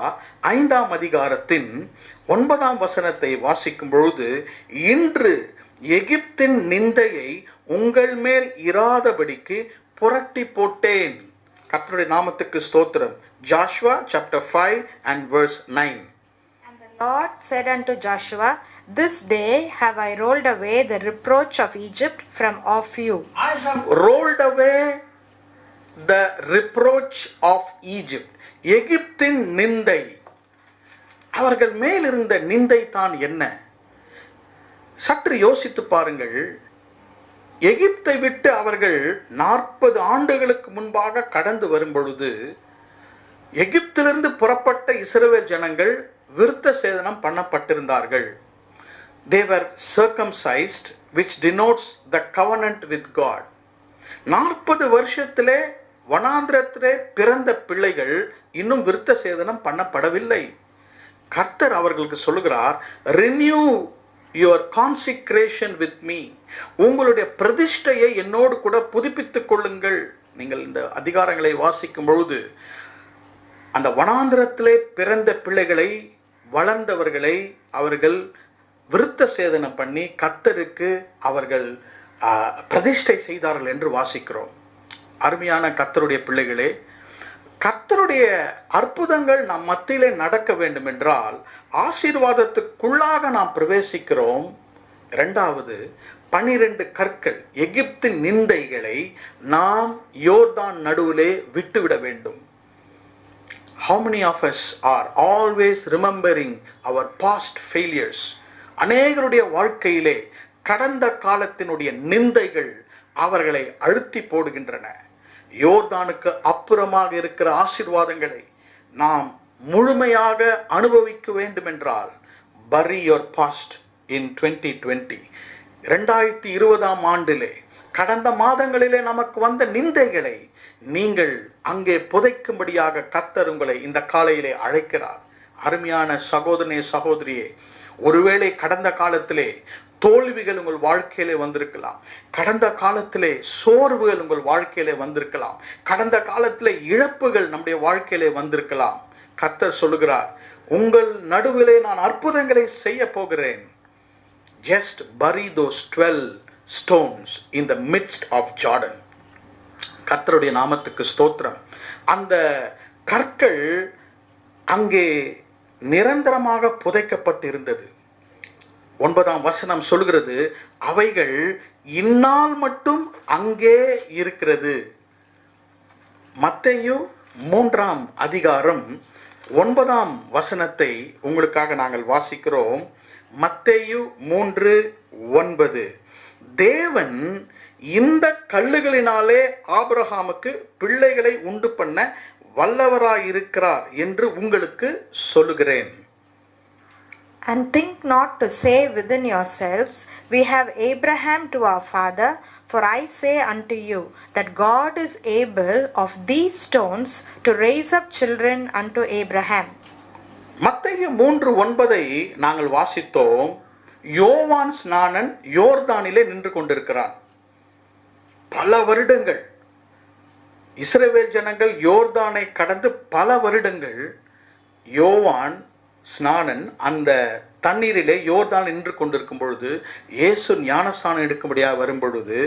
5ஆம் அதிகாரத்தின் 9ஆம் வசனத்தை வாசிக்கும் பொழுது, இன்று எகிப்தின் நிந்தையை உங்கள் மேல் இராதபடிக்கு புரட்டி போட்டேன். கர்த்தருடைய நாமத்துக்கு ஸ்தோத்திரம். Joshua chapter 5 and verse 9. And the Lord said unto Joshua, this day have I rolled away the reproach of Egypt from off you. I have rolled away the reproach of Egypt. எகிப்தின் நிந்தை, அவர்கள் மேல் இருந்த நிந்தை தான் என்ன? சற்று யோசித்து பாருங்கள். எகிப்தை விட்டு அவர்கள் 40 ஆண்டுகளுக்கு முன்பாக கடந்து வரும் பொழுது, எகிப்திலிருந்து புறப்பட்ட இஸ்ரவேல் ஜனங்கள் விருத்த சேதனம் பண்ணப்பட்டிருந்தார்கள். They were circumcised, which denotes the covenant with God. 40 வருஷத்திலே வனாந்திரத்திலே பிறந்த பிள்ளைகள் இன்னும் விருத்த சேதனம் பண்ணப்படவில்லை. கர்த்தர் அவர்களுக்கு சொல்லுகிறார், renew your consecration with me. உங்களுடைய பிரதிஷ்டையை என்னோடு கூட புதுப்பித்துக் கொள்ளுங்கள். நீங்கள் இந்த அதிகாரங்களை வாசிக்கும் பொழுது அந்த வனாந்திரத்திலே பிறந்த பிள்ளைகளை, வளர்ந்தவர்களை அவர்கள் விருத்த சேதனம் பண்ணி கர்த்தருக்கு அவர்கள் பிரதிஷ்டை செய்தார்கள் என்று வாசிக்கிறோம். அருமையான கர்த்தருடைய பிள்ளைகளே, கர்த்தருடைய அற்புதங்கள் நம் மத்தியிலே நடக்க வேண்டும் என்றால் ஆசீர்வாதத்துக்குள்ளாக நாம் பிரவேசிக்கிறோம். 2வது 12 கற்கள், எகிப்தின் நிந்தைகளை நாம் யோர்தான் நடுவிலே விட்டுவிட வேண்டும். How many of us are always remembering our past failures? அநேகருடைய வாழ்க்கையிலே கடந்த காலத்தினுடைய நிந்தைகள் அவர்களை அழுத்தி போடுகின்றன. யோர்தானுக்கு அப்புறமாக இருக்கிற ஆசீர்வாதங்களை நாம் முழுமையாக அனுபவிக்க வேண்டும் என்றால் bury your past in 2020. 2020ஆம் ஆண்டிலே கடந்த மாதங்களிலே நமக்கு வந்த நிந்தைகளை நீங்கள் அங்கே புதைக்கும்படியாக கர்த்தர் உங்களை இந்த காலையிலே அழைக்கிறார். அருமையான சகோதரனே, சகோதரியே, ஒருவேளை கடந்த காலத்திலே தோல்விகள் உங்கள் வாழ்க்கையிலே வந்திருக்கலாம். கடந்த காலத்திலே சோர்வுகள் உங்கள் வாழ்க்கையிலே வந்திருக்கலாம். கடந்த காலத்திலே இழப்புகள் நம்முடைய வாழ்க்கையிலே வந்திருக்கலாம். கர்த்தர் சொல்லுகிறார், உங்கள் நடுவிலே நான் அற்புதங்களை செய்ய போகிறேன். Just bury those 12 stones in the midst of Jordan. கர்த்தருடைய நாமத்துக்கு ஸ்தோத்திரம். அந்த கற்கள் அங்கே நிரந்தரமாக புதைக்கப்பட்டிருந்தது. 9ஆம் வசனம் சொல்கிறது, அவைகள் இந்நாள் மட்டும் அங்கே இருக்கிறது. மத்தேயு 3ஆம் அதிகாரம் 9ஆம் வசனத்தை உங்களுக்காக நாங்கள் வாசிக்கிறோம். மத்தேயு 3:9. தேவன் இந்த கல்லுகளினாலே ஆபிரகாமுக்கு பிள்ளைகளை உண்டு பண்ண வல்லவராயிருக்கிறார் என்று உங்களுக்கு சொல்லுகிறேன். And think not to say within yourselves, we have Abraham to our father, for I say unto you, that God is able of these stones to raise up children unto Abraham. மத்தேயு 3:9 நாங்கள் வாசித்தோம். யோவான் ஸ்நானன் யோர்தானிலே நின்று கொண்டிருக்கிறான். பல வருடங்கள் இஸ்ரவேல் ஜனங்கள் யோர்தானை கடந்து பல வருடங்கள் யோவான் ஸ்நானன் அந்த தண்ணீரிலே யோர்தான் நின்று கொண்டிருக்கும் பொழுது, இயேசு ஞானஸ்நானம் எடுக்கும்படியாக வரும் பொழுது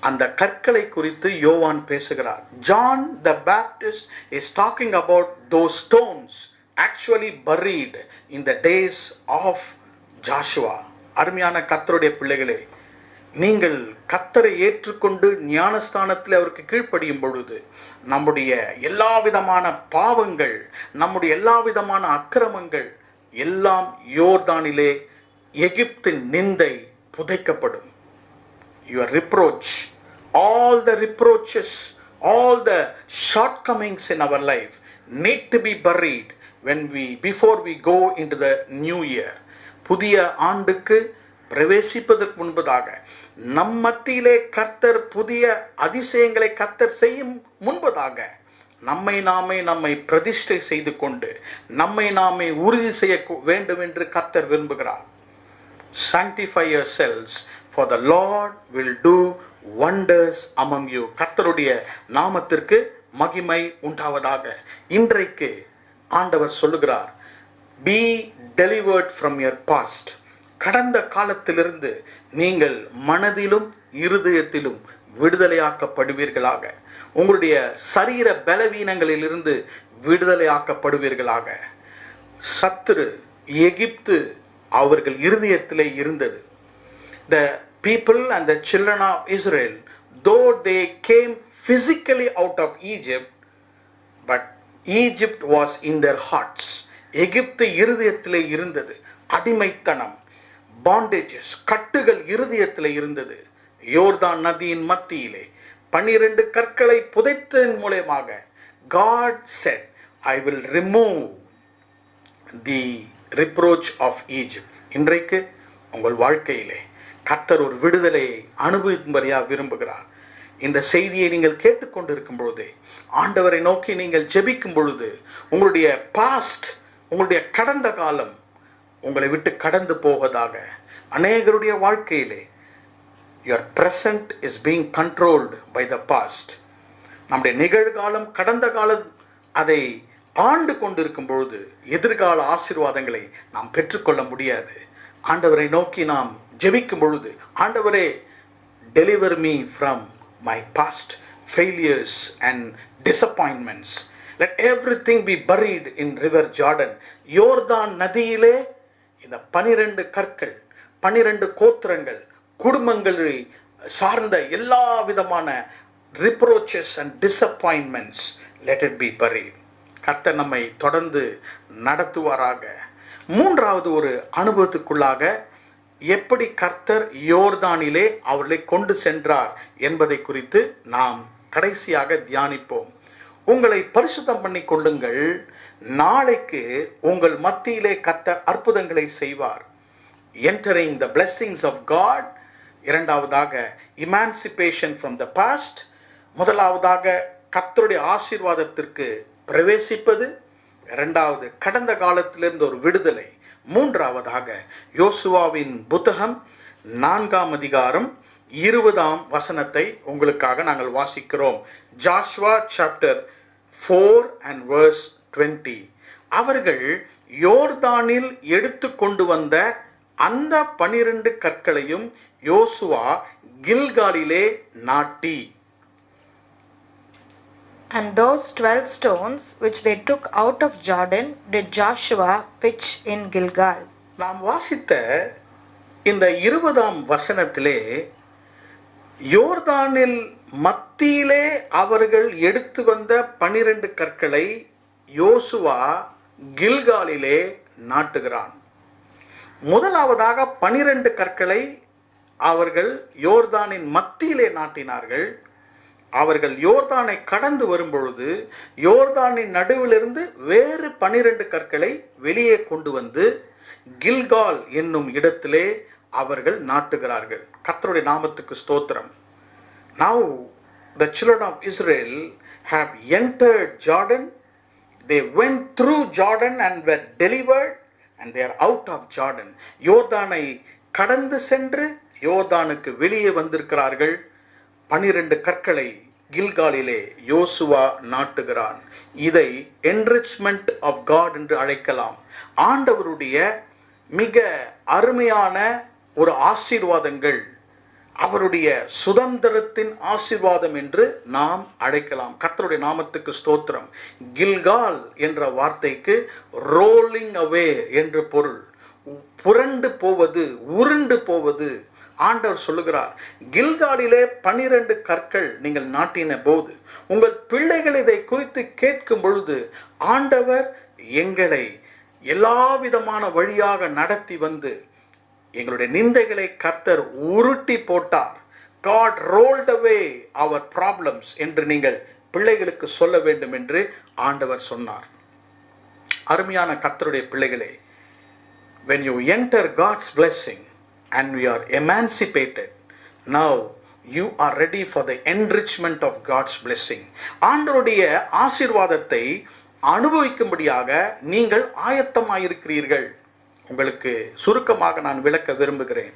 அந்த கற்களை குறித்து யோவான் பேசுகிறார். John the Baptist is talking about those stones actually buried in the days of Joshua. அருமையான கர்த்தருடைய பிள்ளைகளே, நீங்கள் கர்த்தரை ஏற்றுக்கொண்டு ஞானஸ்தானத்தில் அவருக்கு கீழ்ப்படியும் பொழுது நம்முடைய எல்லா விதமான பாவங்கள், நம்முடைய எல்லா விதமான அக்கிரமங்கள் எல்லாம் யோர்தானிலே எகிப்தின் நிந்தை புதைக்கப்படும். Your reproach, all the reproaches, all the shortcomings in our life need to be buried before we go into the new year. புதிய ஆண்டுக்கு பிரவேசிப்பதற்கு முன்பதாக நம் மத்தியிலே கர்த்தர் புதிய அதிசயங்களை கர்த்தர் செய்யும் முன்பதாக நம்மை பிரதிஷ்டை செய்து கொண்டு நம்மை நாமே உறுதி செய்ய வேண்டும் என்று கர்த்தர் விரும்புகிறார். Sanctify yourselves, for the Lord will do wonders among you. கர்த்தருடைய நாமத்திற்கு மகிமை உண்டாவதாக. இன்றைக்கு ஆண்டவர் சொல்லுகிறார், be delivered from your past. கடந்த காலத்திலிருந்து நீங்கள் மனதிலும் இருதயத்திலும் விடுதலையாக்கப்படுவீர்களாக. உங்களுடைய சரீர பலவீனங்களிலிருந்து விடுதலையாக்கப்படுவீர்களாக. சத்துரு எகிப்து அவர்கள் இருதயத்திலே இருந்தது. The people and the children of Israel, though they came physically out of Egypt, but Egypt was in their hearts. எகிப்து இருதயத்திலே இருந்தது. அடிமைத்தனம், bondages, கட்டுகள் இருதயத்திலே இருந்தது. யோர்தான் நதியின் மத்தியிலே 12 கற்களை புதைத்ததன் மூலமாக God said, I will remove the reproach of Egypt. இன்றைக்கு உங்கள் வாழ்க்கையிலே கர்த்தர் ஒரு விடுதலையை அனுபவிக்கும்படியாக விரும்புகிறார். இந்த செய்தியை நீங்கள் கேட்டுக்கொண்டிருக்கும் பொழுதே, ஆண்டவரை நோக்கி நீங்கள் ஜெபிக்கும் பொழுது, உங்களுடைய பாஸ்ட், உங்களுடைய கடந்த காலம் உங்களை விட்டு கடந்து போவதாக. அநேகருடைய வாழ்க்கையிலே your present is being controlled by the past. நம்முடைய நிகழ்காலம் கடந்த காலம் அதை ஆண்டு கொண்டிருக்கும் பொழுது எதிர்கால ஆசீர்வாதங்களை நாம் பெற்றுக்கொள்ள முடியாது. ஆண்டவரை நோக்கி நாம் ஜெபிக்கும் பொழுது, ஆண்டவரே, deliver me from my past failures and disappointments. Let everything be buried in river Jordan. யோர்தான் நதியிலே இந்த 12 கற்கள், 12 கோத்திரங்கள், குடும்பங்களை சார்ந்த எல்லா விதமான reproaches and disappointments, let it be buried. கர்த்தர் நம்மை தொடர்ந்து நடத்துவாராக. மூன்றாவது ஒரு அனுபவத்துக்குள்ளாக எப்படி கர்த்தர் யோர்தானிலே அவர்களை கொண்டு சென்றார் என்பதை குறித்து நாம் கடைசியாக தியானிப்போம். உங்களை பரிசுத்தம் பண்ணி கொள்ளுங்கள். நாளைக்கு உங்கள் மத்தியிலே கர்த்தர் அற்புதங்களை செய்வார். Entering the blessings of God. இரண்டாவதாக emancipation from the past. முதலாவதாக கர்த்தருடைய ஆசீர்வாதத்திற்கு பிரவேசிப்பது. இரண்டாவது கடந்த காலத்திலிருந்து ஒரு விடுதலை. மூன்றாவதாக யோசுவாவின் புத்தகம் 4ஆம் அதிகாரம் 20ஆம் வசனத்தை உங்களுக்காக நாங்கள் வாசிக்கிறோம். Joshua chapter 4 and verse 20. அவர்கள் யோர்தானில் எடுத்து கொண்டு வந்த அந்த 12 கற்களையும் யோசுவா கில்காலிலே நாட்டி. And those 12 stones which they took out of Jordan did Joshua pitch in Gilgal. நாம் வாசித்த இந்த 20ஆம் வசனத்திலே யோர்தானில் மத்தியிலே அவர்கள் எடுத்து வந்த 12 கற்களை யோசுவா கில்காலிலே நாட்டுகிறான். முதலாவதாக 12 கற்களை அவர்கள் யோர்தானின் மத்தியிலே நாட்டினார்கள். அவர்கள் யோர்தானை கடந்து வரும்பொழுது யோர்தானின் நடுவிலிருந்து வேறு 12 கற்களை வெளியே கொண்டு வந்து கில்கால் என்னும் இடத்திலே அவர்கள் நாட்டுகிறார்கள். கர்த்தருடைய நாமத்துக்கு ஸ்தோத்திரம். Now the children of Israel have entered Jordan. They went through Jordan and were delivered and they are out of Jordan. யோர்தானை கடந்து சென்று யோர்தானுக்கு வெளியே வந்திருக்கிறார்கள். 12 கற்களை கில்காலிலே யோசுவா நாட்டுகிறான். இதை என்ரிச்மெண்ட் ஆஃப் காட் என்று அழைக்கலாம். ஆண்டவருடைய மிக அருமையான ஒரு ஆசீர்வாதங்கள், அவருடைய சுதந்திரத்தின் ஆசீர்வாதம் என்று நாம் அழைக்கலாம். கர்த்தருடைய நாமத்துக்கு ஸ்தோத்திரம். கில்கால் என்ற வார்த்தைக்கு ரோலிங் அவே என்று பொருள். புரண்டு போவது, உருண்டு போவது. ஆண்டவர் சொல்லுகிறார், கில்காலிலே 12 கற்கள் நீங்கள் நாட்டின போது உங்கள் பிள்ளைகள் இதை குறித்து கேட்கும் பொழுது, ஆண்டவர் எங்களை எல்லா விதமான வழியாக நடத்தி வந்து எங்களுடைய நிந்தைகளை கர்த்தர் உருட்டி போட்டார். God rolled away our problems என்று நீங்கள் பிள்ளைகளுக்கு சொல்ல வேண்டும் என்று ஆண்டவர் சொன்னார். அருமையான கர்த்தருடைய பிள்ளைகளே, when you enter God's blessing and we are emancipated, now you are ready for the enrichment of God's blessing. ஆண்டவருடைய ஆசீர்வாதத்தை அனுபவிக்கும்படியாக நீங்கள் ஆயத்தமாயிருக்கிறீர்கள். உங்களுக்கு சுருக்கமாக நான் விளக்க விரும்புகிறேன்.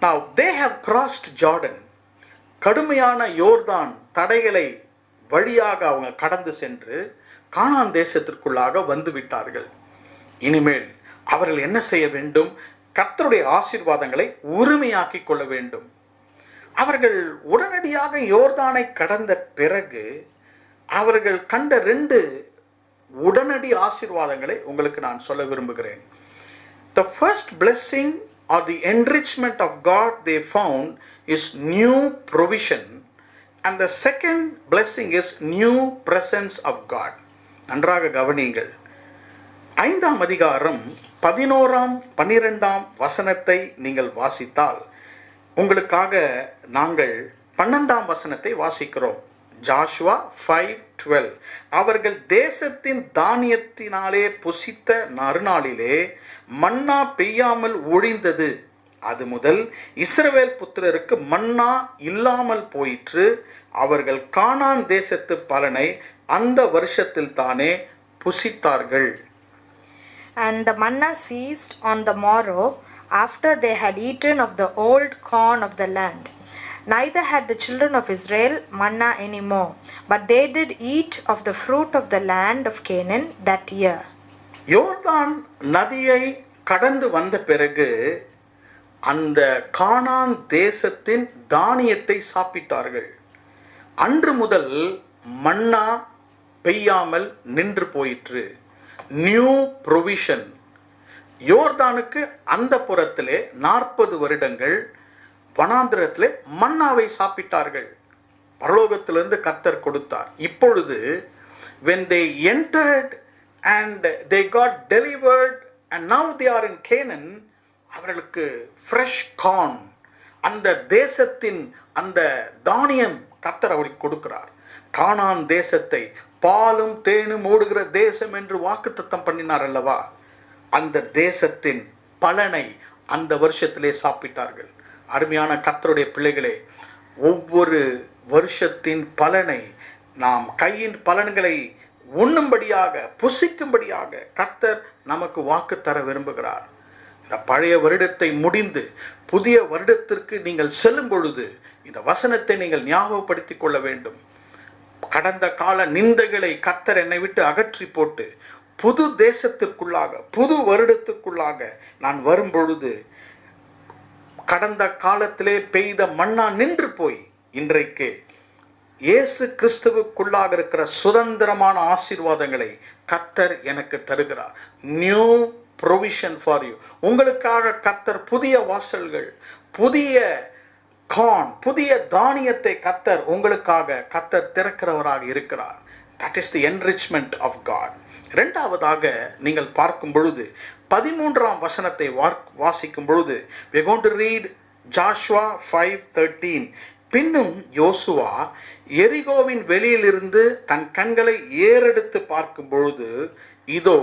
Now they have crossed Jordan. கடுமையான யோர்தான் தடைகளை வழியாக அவங்க கடந்து சென்று கானான் தேசத்திற்குள்ளாக வந்து விட்டார்கள். இனிமேல் அவர்கள் என்ன செய்ய வேண்டும்? கர்த்தருடைய ஆசீர்வாதங்களை உரிமையாக்கி கொள்ள வேண்டும். அவர்கள் உடனடியாக யோர்தானை கடந்த பிறகு அவர்கள் கண்ட 2 உடனடி ஆசீர்வாதங்களை உங்களுக்கு நான் சொல்ல விரும்புகிறேன். The first blessing or the enrichment of God they found is new provision, and the second blessing is new presence of God. நன்றாக கவனியுங்கள். 5ஆம் அதிகாரம் 11ஆம் 12ஆம் வசனத்தை நீங்கள் வாசித்தால், உங்களுக்காக நாங்கள் 12ஆம் வசனத்தை வாசிக்கிறோம். ஜாஷுவா 5:12. அவர்கள் தேசத்தின் தானியத்தினாலே புசித்த நறுநாளிலே மன்னா பெய்யாமல் ஒழிந்தது. அது முதல் இஸ்ரவேல் புத்திரருக்கு மன்னா இல்லாமல் போயிற்று. அவர்கள் கானான் தேசத்து பலனை அந்த வருஷத்தில் தானே புசித்தார்கள். And the manna ceased on the morrow after they had eaten of the old corn of the land. Neither had the children of Israel manna any more, but they did eat of the fruit of the land of Canaan that year. யோர்தான் நதியை கடந்து வந்த பிறகு அந்த கானான் தேசத்தின் தானியத்தை சாப்பிட்டார்கள். அன்று முதல் மன்னா பெய்யாமல் நின்று போயிற்று. New provision. யோர்தானுக்கு அந்த புறத்திலே 40 வருடங்கள் வனாந்திரத்திலே மன்னாவை சாப்பிட்டார்கள். பரலோகத்திலிருந்து கர்த்தர் கொடுத்தார். இப்பொழுது when they entered and they got delivered and now they are in Canaan, அவர்களுக்கு fresh corn, அந்த தேசத்தின் அந்த தானியம் கர்த்தர் அவர்களுக்கு கொடுக்கிறார். கானான் தேசத்தை பாலும் தேனும் ஓடுகிற தேசம் என்று வாக்குத்தத்தம் பண்ணினார் அல்லவா, அந்த தேசத்தின் பலனை அந்த வருஷத்திலே சாப்பிட்டார்கள். அருமையான கர்த்தருடைய பிள்ளைகளே, ஒவ்வொரு வருஷத்தின் பலனை நாம் கையின் பலன்களை உண்ணும்படியாக புசிக்கும்படியாக கர்த்தர் நமக்கு வாக்கு தர விரும்புகிறார். இந்த பழைய வருடத்தை முடிந்து புதிய வருடத்திற்கு நீங்கள் செல்லும் பொழுது இந்த வசனத்தை நீங்கள் ஞாபகப்படுத்திக் கொள்ள வேண்டும். கடந்த கால நிந்தைகளை கர்த்தர் என்னை விட்டு அகற்றி போட்டு புது தேசத்திற்குள்ளாக புது வருடத்திற்குள்ளாக நான் வரும் பொழுது கடந்த காலத்திலே பெய்த மன்னா நின்று போய் இன்றைக்கு இயேசு கிறிஸ்துவுக்குள்ளாக இருக்கிற சுதந்திரமான ஆசீர்வாதங்களை கர்த்தர் எனக்கு தருகிறார். New provision for you. உங்களுக்காக கர்த்தர் புதிய வாசல்கள், புதிய கார்ன், புதிய தானியத்தை கர்த்தர் உங்களுக்காக கர்த்தர் திறக்கிறவராக இருக்கிறார். That is the enrichment of God. இரண்டாவதாக நீங்கள் பார்க்கும் பொழுது 13ஆம் வசனத்தை வாசிக்கும் பொழுது we are going to read Joshua 5:13. பின்னும் யோசுவா எரிகோவின் வெளியிலிருந்து தன் கண்களை ஏறெடுத்து பார்க்கும் பொழுது இதோ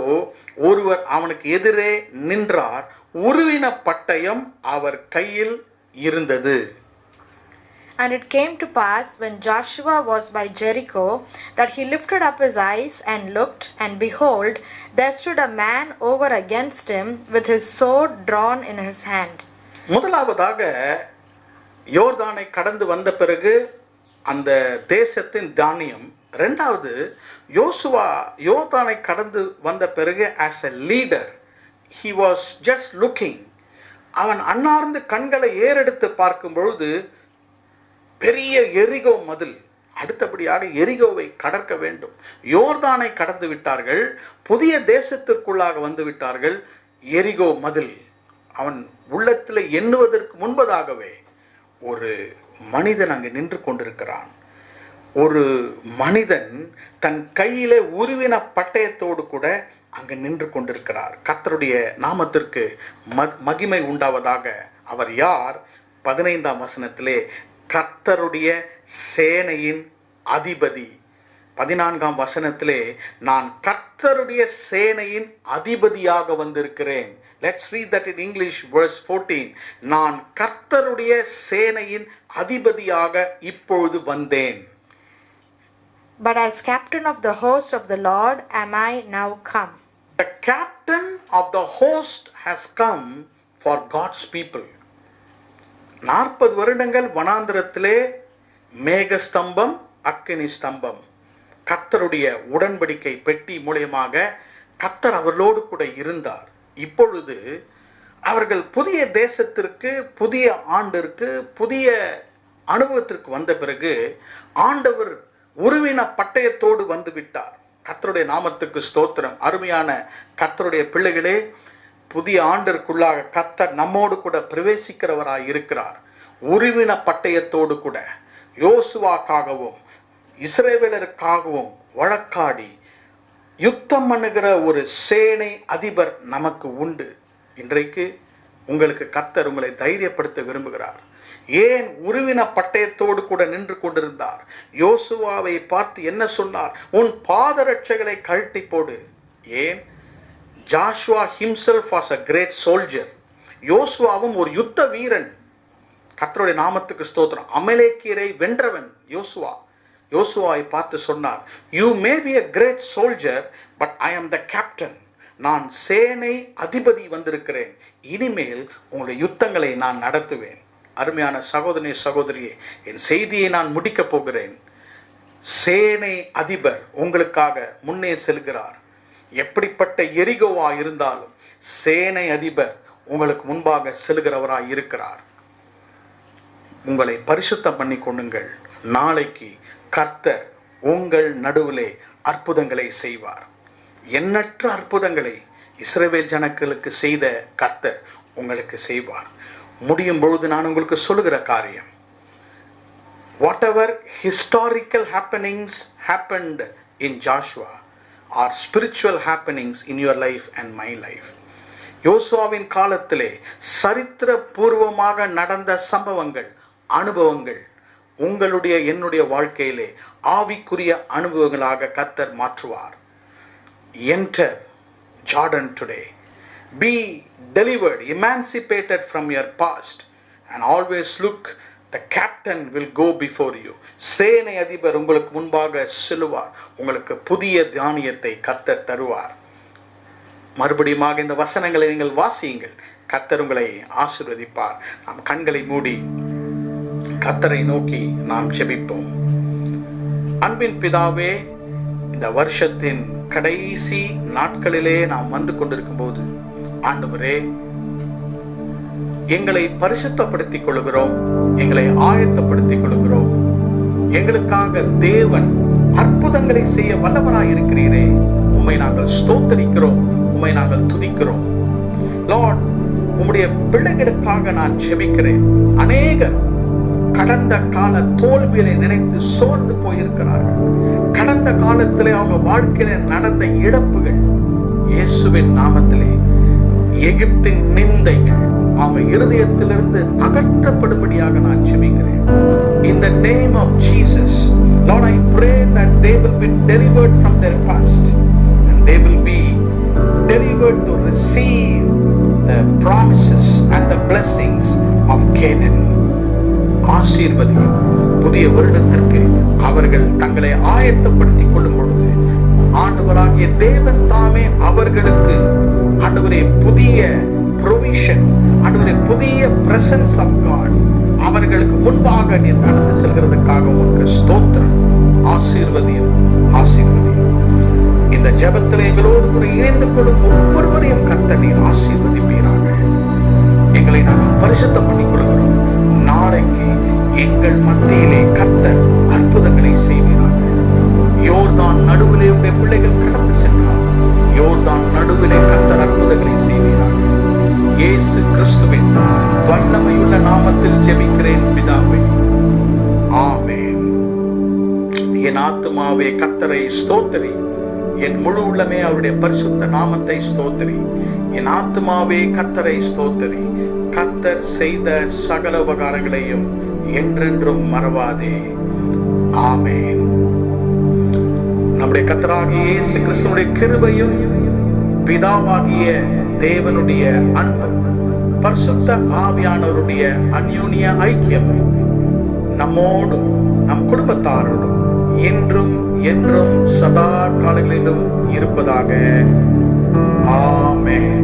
ஒருவர் அவனுக்கு எதிரே நின்றார். உருவின பட்டயம் அவர் கையில் இருந்தது. And it came to pass, when Joshua was by Jericho, that he lifted up his eyes and looked, and behold, there stood a man over against him with his sword drawn in his hand. முதலாவதாக யோர்தானை கடந்து வந்த பிறகு அந்த தேசத்தின் தானியம். ரெண்டாவது, யோசுவா யோர்தானை கடந்து வந்த பிறகு as a leader he was just looking. அவன் அன்னார்ந்து கண்களை ஏறெடுத்து பார்க்கும் பொழுது பெரிய எரிகோ மதில், அடுத்தபடியாக எரிகோவை கடக்க வேண்டும். யோர்தானை கடந்து விட்டார்கள், புதிய தேசத்திற்குள்ளாக வந்து விட்டார்கள். எரிகோ மதில் அவன் உள்ளத்தில் எண்ணுவதற்கு முன்பதாகவே ஒரு மனிதன் அங்கு நின்று கொண்டிருக்கிறான். ஒரு மனிதன் தன் கையிலே உருவின பட்டயத்தோடு கூட அங்கு நின்று கொண்டிருக்கிறார். கர்த்தருடைய நாமத்திற்கு மகிமை உண்டாவதாக. அவர் யார்? 15ஆம் வசனத்திலே கர்த்தருடைய சேனையின் அதிபதி. 14ஆம் வசனத்திலே நான் கர்த்தருடைய சேனையின் அதிபதியாக வந்திருக்கிறேன். Let's read that in English, verse 14. நான் கர்த்தருடைய சேனையின் அதிபதியாக இப்பொழுது வந்தேன். But as captain of the host of the Lord am I now come. The captain of the host has come for God's people. 40 வருடங்கள் வனாந்திரத்திலே மேகஸ்தம்பம், அக்கினி ஸ்தம்பம், கர்த்தருடைய உடன்படிக்கை பெட்டி மூலமாக கர்த்தர் அவர்களோடு கூட இருந்தார். இப்பொழுது அவர்கள் புதிய தேசத்திற்கு, புதிய ஆண்டிற்கு, புதிய அனுபவத்திற்கு வந்த பிறகு ஆண்டவர் உருவின பட்டயத்தோடு வந்து விட்டார். கர்த்தருடைய நாமத்துக்கு ஸ்தோத்திரம். அருமையான கர்த்தருடைய பிள்ளைகளே, புதிய ஆண்டிற்குள்ளாக கர்த்தர் நம்மோடு கூட பிரவேசிக்கிறவராய் இருக்கிறார். உருவின பட்டயத்தோடு கூட யோசுவாக்காகவும் இஸ்ரவேலருக்காகவும் வழக்காடி யுத்தம் பண்ணுகிற ஒரு சேனை அதிபர் நமக்கு உண்டு. இன்றைக்கு உங்களுக்கு கர்த்தர் உங்களை தைரியப்படுத்த விரும்புகிறார். ஏன் உருவின பட்டயத்தோடு கூட நின்று கொண்டிருந்தார்? யோசுவாவை பார்த்து என்ன சொன்னார்? உன் பாதரட்சைகளை கழட்டி போடு. ஏன்? Joshua himself was a great soldier. யோசுவாவும் ஒரு யுத்த வீரன். கர்த்தருடைய நாமத்துக்கு ஸ்தோத்திரம். அமலேக்கியரை வென்றவன் யோசுவா. யோசுவாவை பார்த்து சொன்னார், you may be a great soldier but I am the captain. நான் சேனை அதிபதி வந்திருக்கிறேன். இனிமேல் உங்களுடைய யுத்தங்களை நான் நடத்துவேன். அருமையான சகோதரனே, சகோதரியே, என் செய்தியை நான் முடிக்கப் போகிறேன். சேனை அதிபர் உங்களுக்காக முன்னே செல்கிறார். எப்படிப்பட்ட எரிகோவா இருந்தாலும் சேனை அதிபர் உங்களுக்கு முன்பாக செல்கிறவராய் இருக்கிறார். உங்களை பரிசுத்தம் பண்ணி கொள்ளுங்கள். நாளைக்கு கர்த்தர் உங்கள் நடுவிலே அற்புதங்களை செய்வார். எண்ணற்ற அற்புதங்களை இஸ்ரவேல் ஜனங்களுக்கு செய்த கர்த்தர் உங்களுக்கு செய்வார். முடியும் பொழுது நான் உங்களுக்கு சொல்லுகிற காரியம், whatever historical happenings happened in Joshua are spiritual happenings in your life and my life. யோசுவாவின் காலத்திலே சரித்திர பூர்வமாக நடந்த சம்பவங்கள், அனுபவங்கள் உங்களுடைய என்னுடைய வாழ்க்கையிலே ஆவிக்குரிய அனுபவங்களாக கர்த்தர் மாற்றுவார். Enter Jordan today. Be delivered, emancipated from your past, and always look, the captain will go before you. சேனை அதிபர் உங்களுக்கு முன்பாக செல்லுவார். உங்களுக்கு புதிய தானியத்தை கர்த்தர் தருவார். மறுபடியும் இந்த வசனங்களை நீங்கள் வாசியுங்கள். கர்த்தர் உங்களை ஆசீர்வதிப்பார். நாம் கண்களை மூடி கர்த்தரை நோக்கி நாம் ஜெபிப்போம். அன்பின் பிதாவே, இந்த வருஷத்தின் கடைசி நாட்களிலே நாம் வந்து கொண்டிருக்கும் போது ஆண்டவரே, எங்களை பரிசுத்தப்படுத்திக் கொள்கிறோம், எங்களை ஆயத்தப்படுத்திக் கொள்கிறோம். எங்களுக்காக தேவன் அற்புதங்களை செய்ய வல்லவராய் இருக்கிறீரே, உம்மை நாங்கள் ஸ்தோத்தரிக்கிறோம், உம்மை நாங்கள் துதிக்கிறோம். லார்ட், உம்முடைய பிள்ளைகளுக்காக நான் ஜெபிக்கிறேன். அநேகர் கடந்த கால தோல்வியை நினைத்து சோர்ந்து போயிருக்கிறார்கள். கடந்த காலத்திலே அவங்க வாழ்க்கையில நடந்த இழப்புகள், இயேசுவின் நாமத்திலே எகிப்தின் நிந்தைகள் அவங்க இருதயத்திலிருந்து அகற்றப்படும்படியாக நான் ஜெபிக்கிறேன். In the name of Jesus, Lord, I pray that they will be delivered from their past and they will be delivered to receive the promises and the blessings of Canaan. ஆசீர்வதியும். புதிய வருடத்திற்கு அவர்கள் தங்களை ஆயத்தப்படுத்திக் கொள்ளும் பொழுது ஆண்டவராகிய தேவன் தாமே அவர்களுக்கு ஆண்டவரே புதிய ப்ரொவிஷன், ஆண்டவரே புதிய பிரசன்ஸ் ஆஃப் காட், அவர்களுக்கு முன்பாக நீர் கடந்து செல்கிறதுக்காக உமக்கு ஸ்தோத்திரம். ஆசீர்வதியும், ஆசீர்வதியும். இந்த ஜெபத்தில் எங்களோடு கூட இணைந்து கொள்ளும் ஒவ்வொருவரையும் கர்த்தர் நீர் ஆசீர்வதிப்பீராக. எங்களை நாங்கள் பரிசுத்தம் பண்ணிக் கொள்கிறோம். நாளைக்கு எங்கள் மத்தியிலே கர்த்தர் அற்புதங்களை செய்வீராக. யோர்தான் நடுவிலே உடைய பிள்ளைகள் கடந்து சென்றார். யோர்தான் நடுவிலே கர்த்தர் அற்புதங்களை செய்வீராக. இயேசு கிறிஸ்துவின் வல்லமையுள்ள நாமத்தில் ஜெபிக்கிறேன் பிதாவே, ஆமென். என் ஆத்துமாவே கர்த்தரை ஸ்தோத்திரி, என் முழு உள்ளமே அவருடைய பரிசுத்த நாமத்தை ஸ்தோத்திரி. என் ஆத்துமாவே கர்த்தரை ஸ்தோத்திரி, கர்த்தர் செய்த சகல உபகாரங்களையும் என்றென்றும் மறவாதே. ஆமென். நம்முடைய கர்த்தராகிய இயேசு கிறிஸ்துவினுடைய கிருபையும் பிதாவாகிய தேவனுடைய அன்பும் பரிசுத்த ஆவியானவருடைய அந்யோன்ய ஐக்கியமும் நம்மோடும் நம் குடும்பத்தாரோடும் என்றும் என்றும் சதா காலங்களிலும் இருப்பதாக. ஆமென்.